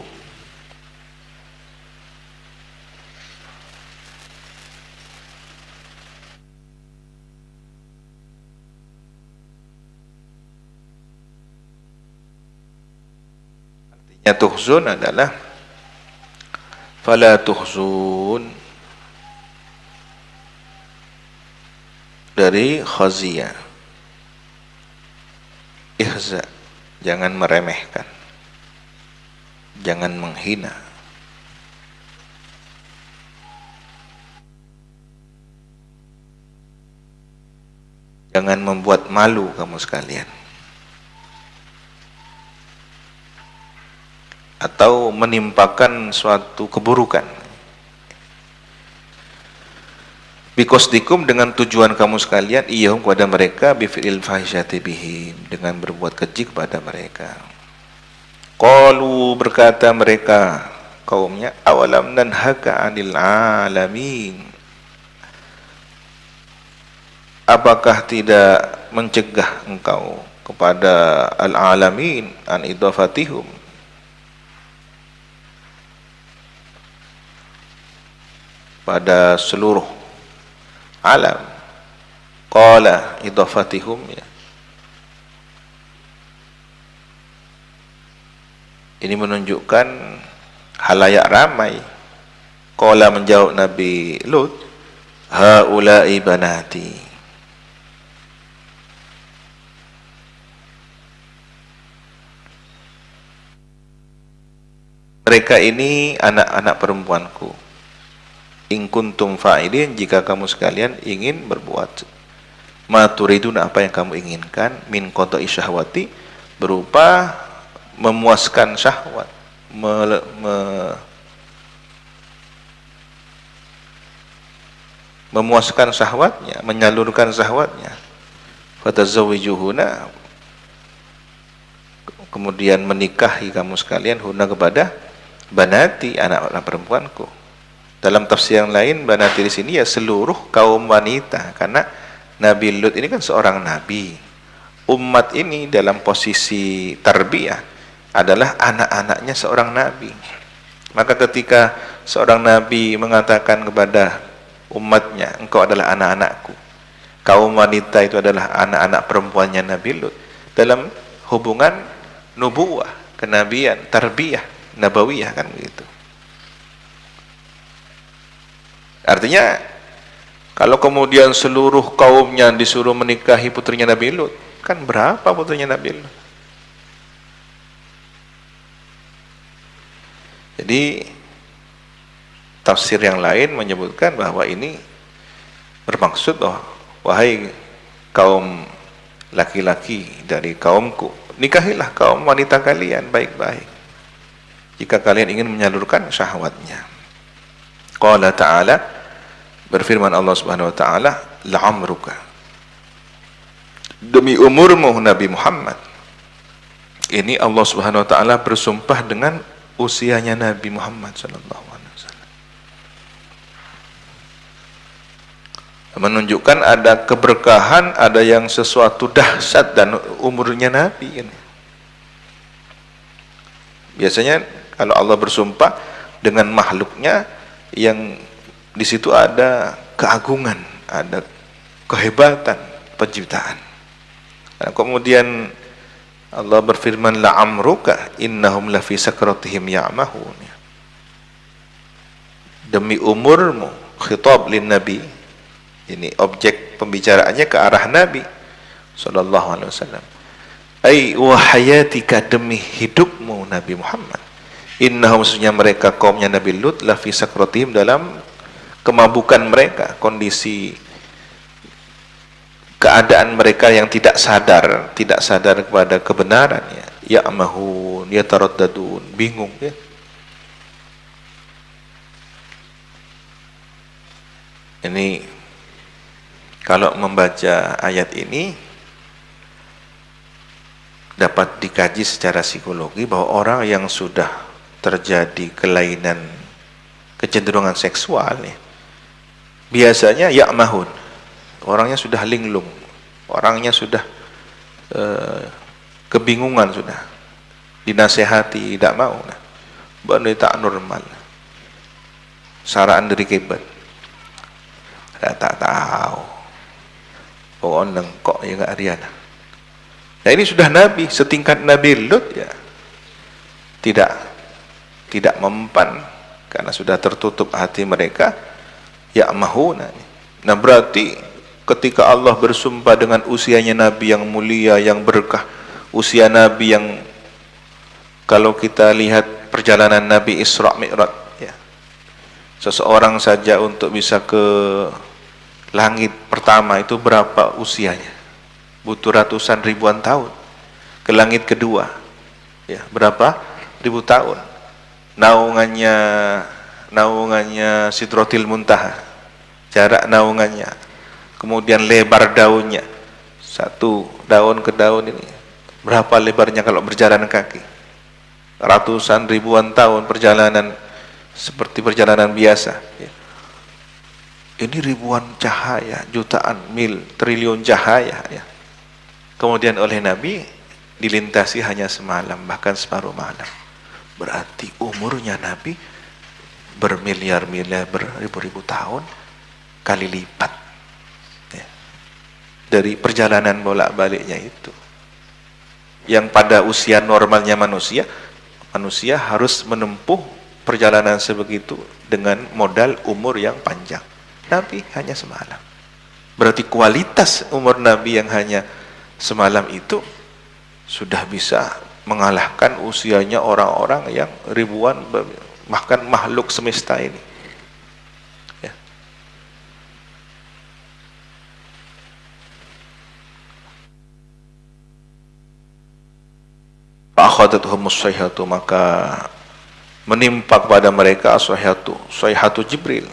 artinya tukhzun adalah fala tukhzun, dari khaziyah, ihza, jangan meremehkan, jangan menghina. Jangan membuat malu kamu sekalian, atau menimpakan suatu keburukan. Biqasdikum, dengan tujuan kamu sekalian, iyahum, kepada mereka, bifi'il fahisyati bihim, dengan berbuat keji kepada mereka. Qalu, berkata mereka kaumnya, awalam nanhaka 'anil 'alamin, apakah tidak mencegah engkau kepada al-'alamin, an idafatihum, pada seluruh alam. Qala idafatihum ya, ini menunjukkan halayak ramai. Qala, menjawab Nabi Lut, haula'i banati, mereka ini anak-anak perempuanku. In kuntum fa'ilin, jika kamu sekalian ingin berbuat, ma turidun, apa yang kamu inginkan, min qada'i syahwati, berupa memuaskan syahwat, memuaskan syahwatnya, menyalurkan syahwatnya. Fatazawwijuhuna, kemudian menikahi kamu sekalian, huna, kepada banati, anak-anak perempuanku. Dalam tafsir yang lain, banati di sini ya seluruh kaum wanita, karena Nabi Lut ini kan seorang nabi. Umat ini dalam posisi tarbiyah adalah anak-anaknya seorang nabi. Maka ketika seorang nabi mengatakan kepada umatnya, engkau adalah anak-anakku, kaum wanita itu adalah anak-anak perempuannya Nabi Lut, dalam hubungan nubuwah, kenabian, tarbiyah, nabawiyah, kan begitu. Artinya kalau kemudian seluruh kaumnya disuruh menikahi putrinya Nabi Lut, kan berapa putrinya Nabi Lut? Jadi tafsir yang lain menyebutkan bahwa ini bermaksud bahwa, wahai kaum laki-laki dari kaumku, nikahilah kaum wanita kalian baik-baik jika kalian ingin menyalurkan syahwatnya. Qala ta'ala, berfirman Allah Subhanahu wa taala, la'amruka, demi umurmu Nabi Muhammad. Ini Allah Subhanahu wa taala bersumpah dengan usianya Nabi Muhammad sallallahu alaihi wasallam, menunjukkan ada keberkahan, ada yang sesuatu dahsyat dan umurnya Nabi ini. Biasanya kalau Allah bersumpah dengan makhluknya, yang di situ ada keagungan, ada kehebatan penciptaan. Nah, kemudian Allah berfirman, la'amruka innahum lafi sakratihim ya'mahun, demi umurmu, khitab lin nabi, ini objek pembicaraannya ke arah Nabi sallallahu alaihi wasallam. Ai wa hayatika, demi hidupmu Nabi Muhammad. Innahum, maksudnya mereka kaumnya Nabi Lut, lafi sakratihim, dalam kemabukan mereka, kondisi keadaan mereka yang tidak sadar kepada kebenaran, ya ya'mahun, yataraddadun, bingung ya. Ini kalau membaca ayat ini dapat dikaji secara psikologi bahwa orang yang sudah terjadi kelainan kecenderungan seksual ya, biasanya ya'mahun, orangnya sudah linglung, orangnya sudah kebingungan, sudah dinasehati tidak mau, nah bani tak normal saraan dari kebat tak tahu pokoknya kok ya nggak Ariana. Nah ini sudah Nabi setingkat Nabi Lut ya, tidak mempan karena sudah tertutup hati mereka, ya'mahuna. Nah berarti ketika Allah bersumpah dengan usianya Nabi yang mulia, yang berkah, usia Nabi yang kalau kita lihat perjalanan Nabi Isra Mi'raj ya, seseorang saja untuk bisa ke langit pertama itu berapa usianya? Butuh ratusan ribuan tahun. Ke langit kedua ya, berapa ribu tahun. Naungannya Sidratil Muntaha, jarak naungannya, kemudian lebar daunnya, satu daun ke daun ini berapa lebarnya kalau berjalan kaki? Ratusan ribuan tahun perjalanan seperti perjalanan biasa ya. Ini ribuan cahaya, jutaan mil, triliun cahaya ya. Kemudian oleh Nabi dilintasi hanya semalam, bahkan separuh malam. Berarti umurnya Nabi bermiliar-miliar, beribu-ribu tahun kali lipat ya, dari perjalanan bolak-baliknya itu. Yang pada usia normalnya manusia harus menempuh perjalanan sebegitu dengan modal umur yang panjang. Nabi hanya semalam. Berarti kualitas umur Nabi yang hanya semalam itu sudah bisa mengalahkan usianya orang-orang yang ribuan, bahkan makhluk semesta ini ya. Akhadathhumus sayhatu, maka menimpa kepada mereka sayhatu Jibril,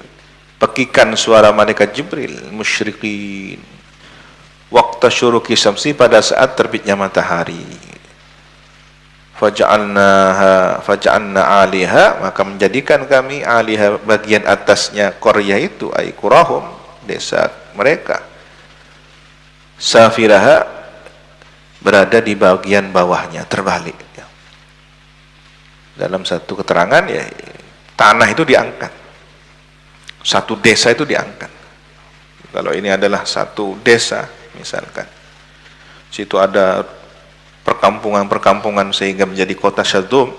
pekikan suara malaikat Jibril, musyrikin waqta syuruqi syamsi, pada saat terbitnya matahari. Faja'alna 'aliha, maka menjadikan kami 'aliha, bagian atasnya qaryah itu, ay qurahum, desa mereka, safiraha, berada di bagian bawahnya, terbalik ya. Dalam satu keterangan ya, tanah itu diangkat, satu desa itu diangkat. Kalau ini adalah satu desa misalkan, situ ada perkampungan-perkampungan sehingga menjadi kota Syadum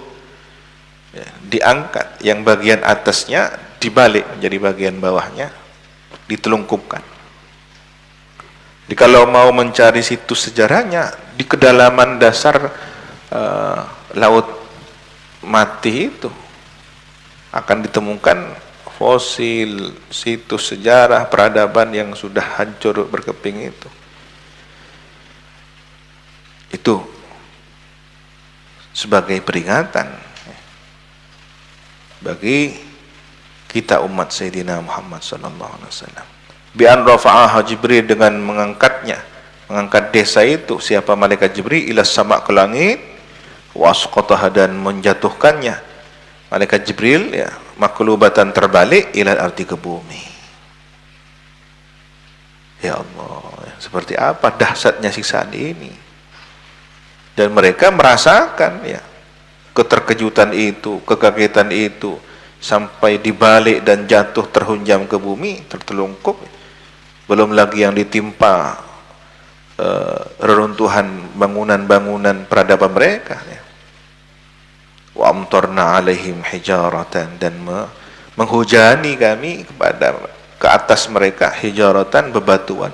ya, diangkat, yang bagian atasnya dibalik menjadi bagian bawahnya, ditelungkupkan. Jadi kalau mau mencari situs sejarahnya, di kedalaman dasar laut mati itu akan ditemukan fosil, situs sejarah peradaban yang sudah hancur berkeping itu. Itu sebagai peringatan bagi kita umat Sayyidina Muhammad sallallahu alaihi wasallam. Bi an rafa'aha Jibril, dengan mengangkat desa itu, siapa malaikat Jibril, ila sama, ke langit, wasqataha, dan menjatuhkannya malaikat Jibril ya, maklubatan, terbalik, ila arti, ke bumi. Ya Allah, seperti apa dahsyatnya siksaan ini. Dan mereka merasakan ya keterkejutan itu, kekagetan itu, sampai dibalik dan jatuh terhunjam ke bumi, tertelungkup. Belum lagi yang ditimpa reruntuhan bangunan-bangunan peradaban mereka ya. Wa amtarna alaihim hijaratan, dan menghujani kami ke atas mereka hijaratan, bebatuan.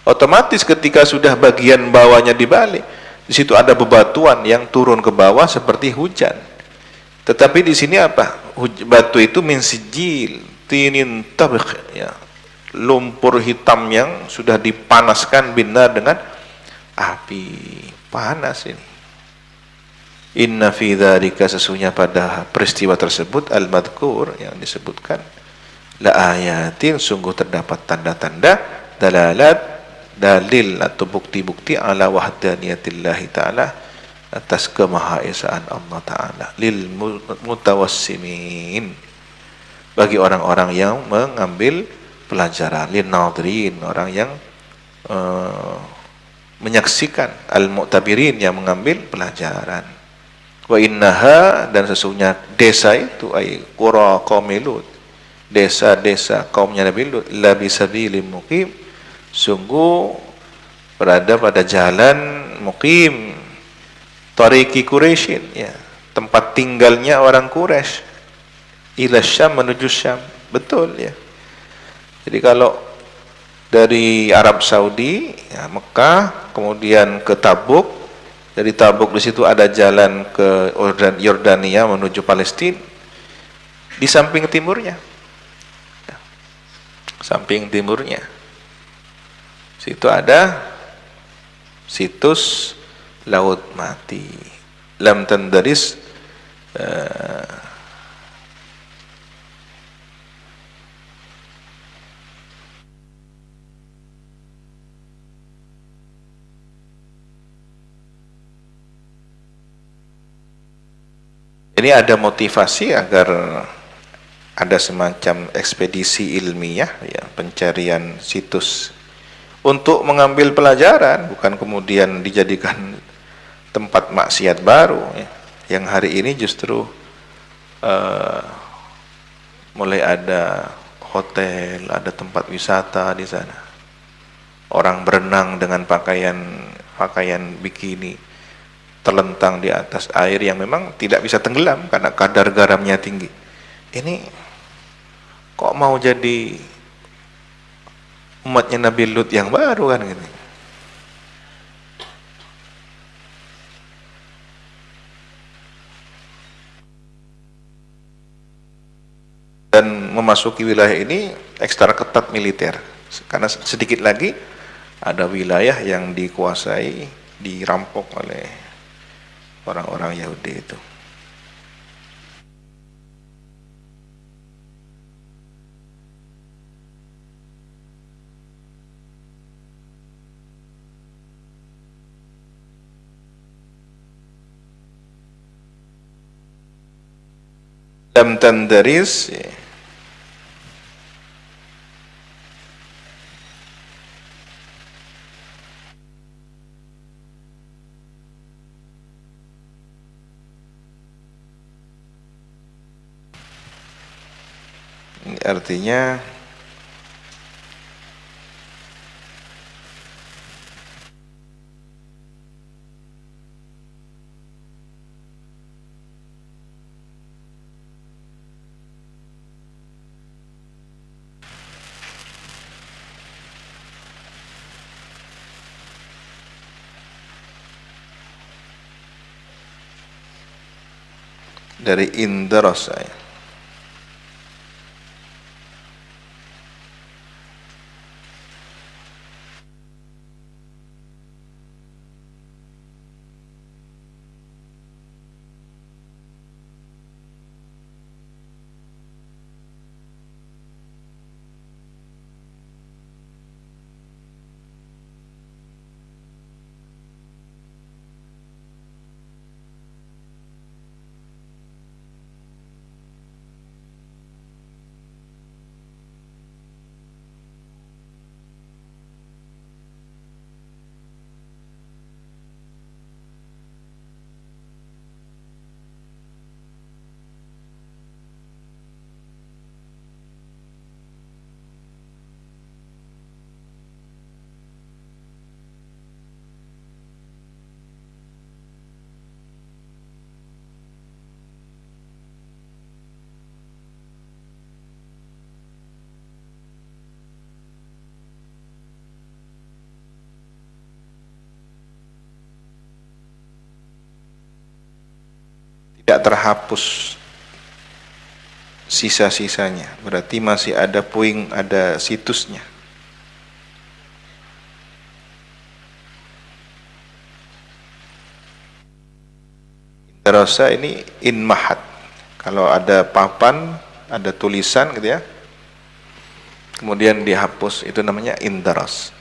Otomatis ketika sudah bagian bawahnya dibalik, di situ ada bebatuan yang turun ke bawah seperti hujan. Tetapi di sini apa? Batu itu min sijil, tinin tabq ya, lumpur hitam yang sudah dipanaskan binar dengan api. Panas ini. Inna fi dzalika, sesungguhnya pada peristiwa tersebut al-madhkur yang disebutkan, la ayatin, sungguh terdapat tanda-tanda, dalalat, dalil atau bukti-bukti ala wahdaniyatillahi ta'ala, atas kemahaesaan Allah Ta'ala, lil mutawassimin, bagi orang-orang yang mengambil pelajaran, lin nadhirin, orang yang menyaksikan, al-mu'tabirin, yang mengambil pelajaran. Wa innaha, dan sesungguhnya desa itu, ay qura qaumi Lut, desa-desa kaumnya Nabi Lut, la bisabilim muqim, sungguh berada pada jalan muqim, tariqi Quraisyin, ya, tempat tinggalnya orang Quraisy, ila Syam, menuju Syam. Betul, ya. Jadi kalau dari Arab Saudi, ya, Mekah, kemudian ke Tabuk, dari Tabuk di situ ada jalan ke Yordania menuju Palestina, di samping timurnya, ya, samping timurnya situ ada situs Laut Mati, lam tandaris, ini ada motivasi agar ada semacam ekspedisi ilmiah, ya, pencarian situs untuk mengambil pelajaran, bukan kemudian dijadikan tempat maksiat baru, ya. Yang hari ini justru mulai ada hotel, ada tempat wisata di sana. Orang berenang dengan pakaian bikini, terlentang di atas air yang memang tidak bisa tenggelam karena kadar garamnya tinggi. Ini kok mau jadi umatnya Nabi Lut yang baru, kan gitu. Dan memasuki wilayah ini ekstra ketat militer, karena sedikit lagi ada wilayah yang dikuasai, dirampok oleh orang-orang Yahudi itu. Lam tandaris, ya. Ini artinya dari indaros, ya. Tidak terhapus sisa-sisanya, berarti masih ada puing, ada situsnya. Indarasa ini inmahat. Kalau ada papan, ada tulisan gitu ya, kemudian dihapus, itu namanya indaras,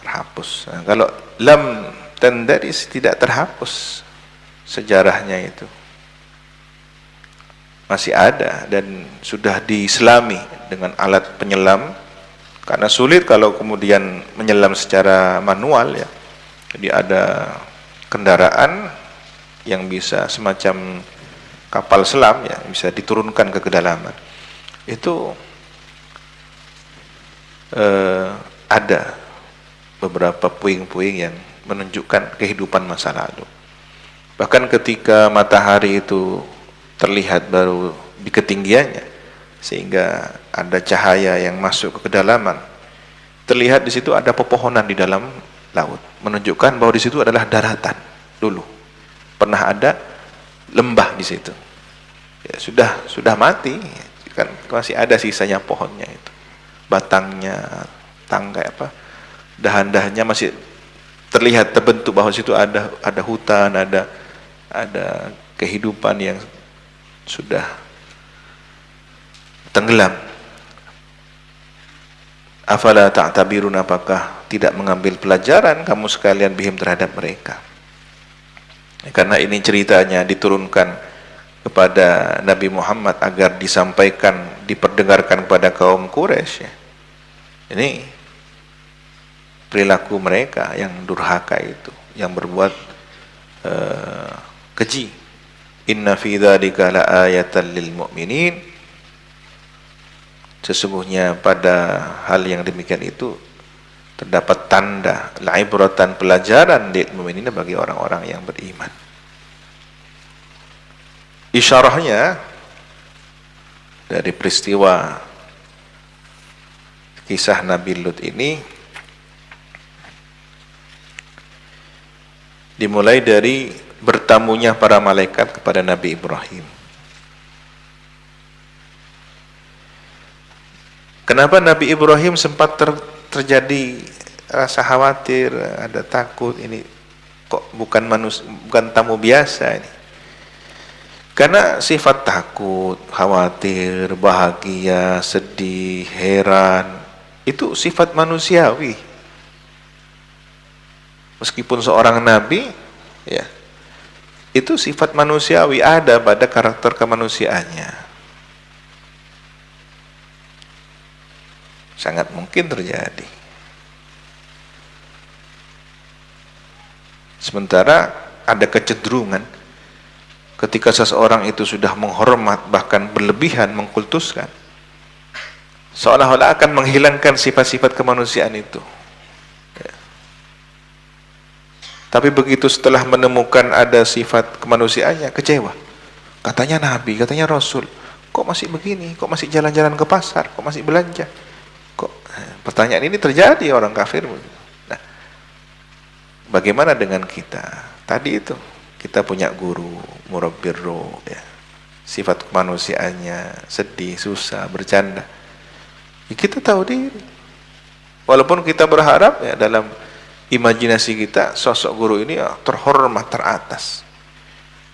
terhapus. Nah, kalau lam tandaris, tidak terhapus sejarahnya, itu masih ada dan sudah diselami dengan alat penyelam, karena sulit kalau kemudian menyelam secara manual ya. Jadi ada kendaraan yang bisa semacam kapal selam ya, bisa diturunkan ke kedalaman. Itu ada beberapa puing-puing yang menunjukkan kehidupan masa lalu. Bahkan ketika matahari itu terlihat baru di ketinggiannya, sehingga ada cahaya yang masuk ke kedalaman, terlihat di situ ada pepohonan di dalam laut, menunjukkan bahwa di situ adalah daratan dulu, pernah ada lembah di situ. Ya, sudah mati, kan masih ada sisanya pohonnya itu, batangnya, tangkai apa, dahan-dahannya masih terlihat, terbentuk bahwa situ ada hutan, ada kehidupan yang sudah tenggelam. Afala ta'tabirun, apakah tidak mengambil pelajaran kamu sekalian bihim terhadap mereka? Karena ini ceritanya diturunkan kepada Nabi Muhammad agar disampaikan, diperdengarkan kepada kaum Quraisy ya. Ini perilaku mereka yang durhaka itu, yang berbuat keji. Inna fi dzalika laayatan lil mu'minin, sesungguhnya pada hal yang demikian itu terdapat tanda, laibratan, pelajaran lil mu'minin, bagi orang-orang yang beriman. Isyarahnya dari peristiwa kisah Nabi Lut ini dimulai dari bertamunya para malaikat kepada Nabi Ibrahim. Kenapa Nabi Ibrahim sempat terjadi rasa khawatir, ada takut, ini kok bukan manusia, bukan tamu biasa ini. Karena sifat takut, khawatir, bahagia, sedih, heran, itu sifat manusiawi. Meskipun seorang nabi ya, itu sifat manusiawi, ada pada karakter kemanusiaannya. Sangat mungkin terjadi. Sementara ada kecenderungan ketika seseorang itu sudah menghormat, bahkan berlebihan mengkultuskan, seolah-olah akan menghilangkan sifat-sifat kemanusiaan itu. Tapi begitu setelah menemukan ada sifat kemanusiaannya, kecewa. Katanya Nabi, katanya Rasul, kok masih begini, kok masih jalan-jalan ke pasar, kok masih belanja, kok pertanyaan ini terjadi orang kafir. Nah, bagaimana dengan kita? Tadi itu kita punya guru, murabbirro ya, sifat kemanusiaannya sedih, susah, bercanda ya, kita tahu diri. Walaupun kita berharap ya, dalam imajinasi kita sosok guru ini ya, terhormat, teratas.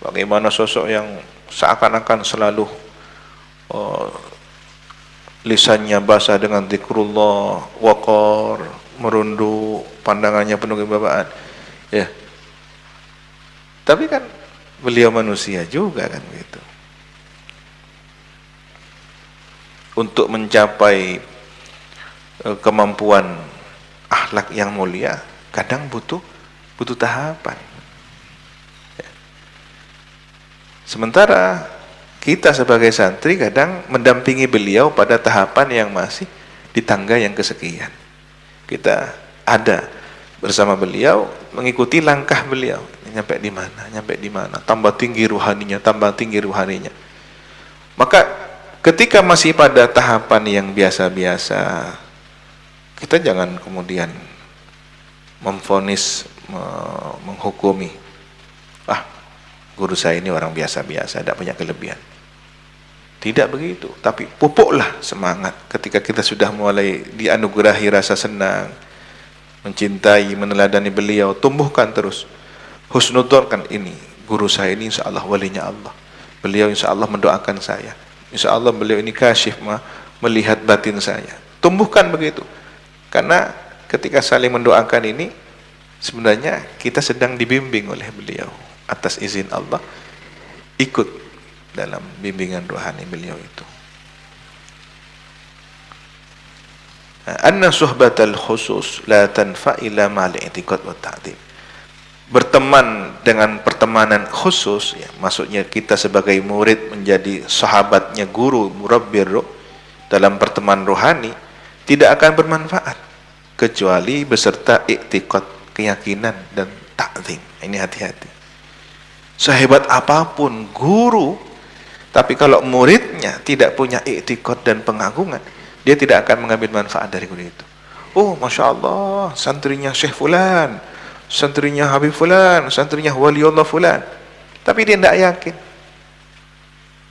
Bagaimana sosok yang seakan-akan selalu lisannya basah dengan zikrullah, waqar, merunduk, pandangannya penuh kewibawaan ya. Tapi kan beliau manusia juga kan gitu. Untuk mencapai kemampuan akhlak yang mulia, kadang butuh tahapan. Sementara kita sebagai santri kadang mendampingi beliau pada tahapan yang masih di tangga yang kesekian. Kita ada bersama beliau, mengikuti langkah beliau. Nyampe di mana, tambah tinggi ruhaninya. Maka ketika masih pada tahapan yang biasa-biasa, kita jangan kemudian memvonis, menghukumi, guru saya ini orang biasa-biasa, tidak punya kelebihan. Tidak begitu, tapi pupuklah semangat ketika kita sudah mulai dianugerahi rasa senang, mencintai, meneladani beliau, tumbuhkan terus. Husnudzon kan ini, guru saya ini insya Allah walinya Allah. Beliau insya Allah mendoakan saya. Insya Allah beliau ini kasyif melihat batin saya. Tumbuhkan begitu. Karena ketika saling mendoakan ini, sebenarnya kita sedang dibimbing oleh beliau. Atas izin Allah, ikut dalam bimbingan rohani beliau itu. Anna suhbatal khusus la tanfa ila ma'al i'tiqad wa ta'dib. Berteman dengan pertemanan khusus, ya, maksudnya kita sebagai murid menjadi sahabatnya guru, murabbir dalam pertemanan rohani, tidak akan bermanfaat kecuali beserta i'tiqad, keyakinan dan ta'zim. Ini hati-hati. Sehebat apapun guru, tapi kalau muridnya tidak punya i'tiqad dan pengagungan, dia tidak akan mengambil manfaat dari guru itu. Oh, Masya Allah, santrinya Syekh Fulan, santrinya Habib Fulan, santrinya Waliullah Fulan. Tapi dia tidak yakin.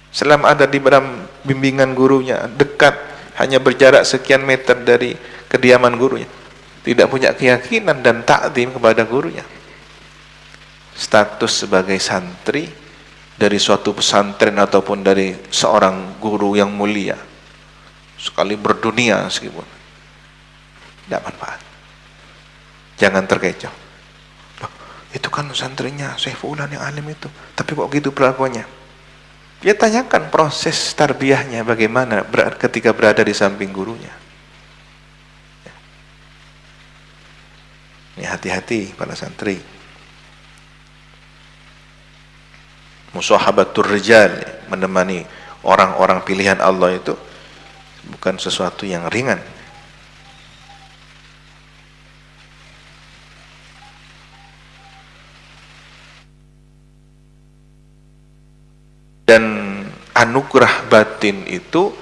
Selama ada di dalam bimbingan gurunya, dekat, hanya berjarak sekian meter dari kediaman gurunya, tidak punya keyakinan dan ta'zim kepada gurunya. Status sebagai santri dari suatu pesantren ataupun dari seorang guru yang mulia, sekali berdunia meskipun, tidak manfaat. Jangan terkecoh. Loh, itu kan santrinya Syekh Fulan yang alim itu, tapi kok gitu perlakuannya? Dia tanyakan proses tarbiyahnya bagaimana ketika berada di samping gurunya. Ini hati-hati para santri. Musahabatur rijal, menemani orang-orang pilihan Allah itu bukan sesuatu yang ringan. Dan anugerah batin itu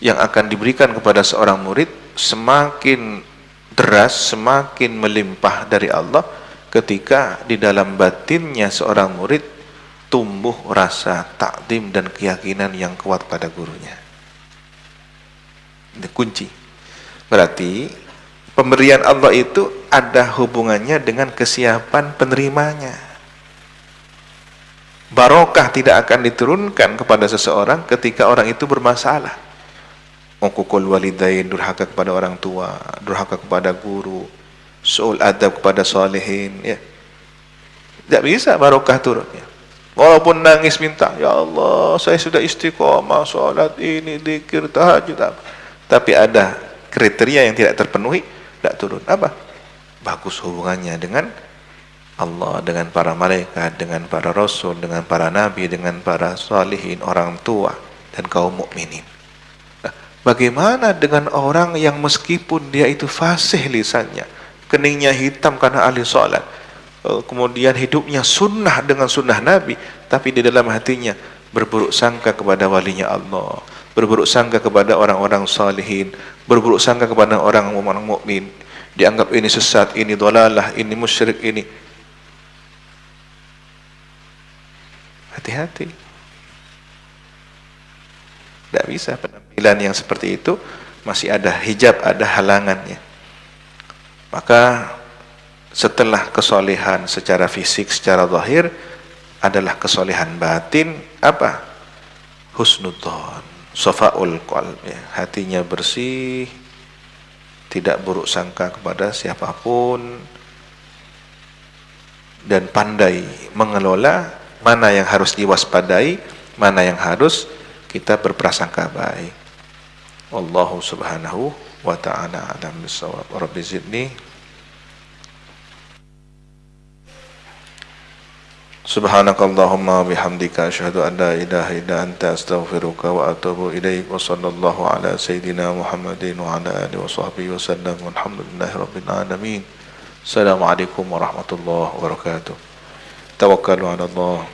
yang akan diberikan kepada seorang murid semakin deras, semakin melimpah dari Allah ketika di dalam batinnya seorang murid tumbuh rasa takdim dan keyakinan yang kuat pada gurunya. Ini kunci. Berarti pemberian Allah itu ada hubungannya dengan kesiapan penerimanya. Barokah tidak akan diturunkan kepada seseorang ketika orang itu bermasalah. Uququl walidain, durhaka kepada orang tua, durhaka kepada guru, su'ul adab kepada salihin, ya. Tidak bisa barokah turun, ya. Walaupun nangis minta, ya Allah, saya sudah istiqomah, sholat ini, dzikir, tahajud, tapi ada kriteria yang tidak terpenuhi, tidak turun. Apa? Bagus hubungannya dengan Allah, dengan para malaikat, dengan para rasul, dengan para nabi, dengan para salihin, orang tua, dan kaum mukminin. Nah, bagaimana dengan orang yang meskipun dia itu fasih lisannya, keningnya hitam karena ahli sholat, kemudian hidupnya sunnah dengan sunnah Nabi, tapi di dalam hatinya berburuk sangka kepada walinya Allah, berburuk sangka kepada orang-orang salihin, berburuk sangka kepada orang-orang mukmin, dianggap ini sesat, ini dhalalah, ini musyrik, ini. Hati-hati. Tidak bisa penampilan yang seperti itu, masih ada hijab, ada halangannya. Maka setelah kesolehan secara fisik, secara zahir, adalah kesolehan batin, apa? Husnudzon, safaul qalb, ya. Hatinya bersih, tidak buruk sangka kepada siapapun, dan pandai mengelola mana yang harus diwaspadai, mana yang harus kita berprasangka baik. Wallahu subhanahu wa ta'ala a'lam bissawab. Rabbi zidni subhanakallahumma bihamdika asyhadu an la ilaha illa anta astaghfiruka wa atubu ilaik. Wa sallallahu ala sayyidina Muhammadin wa ala alihi wa sahbihi wa sallam. Walhamdulillahi rabbil alamin. Assalamualaikum warahmatullahi wabarakatuh. Tawakkalu ala Allah.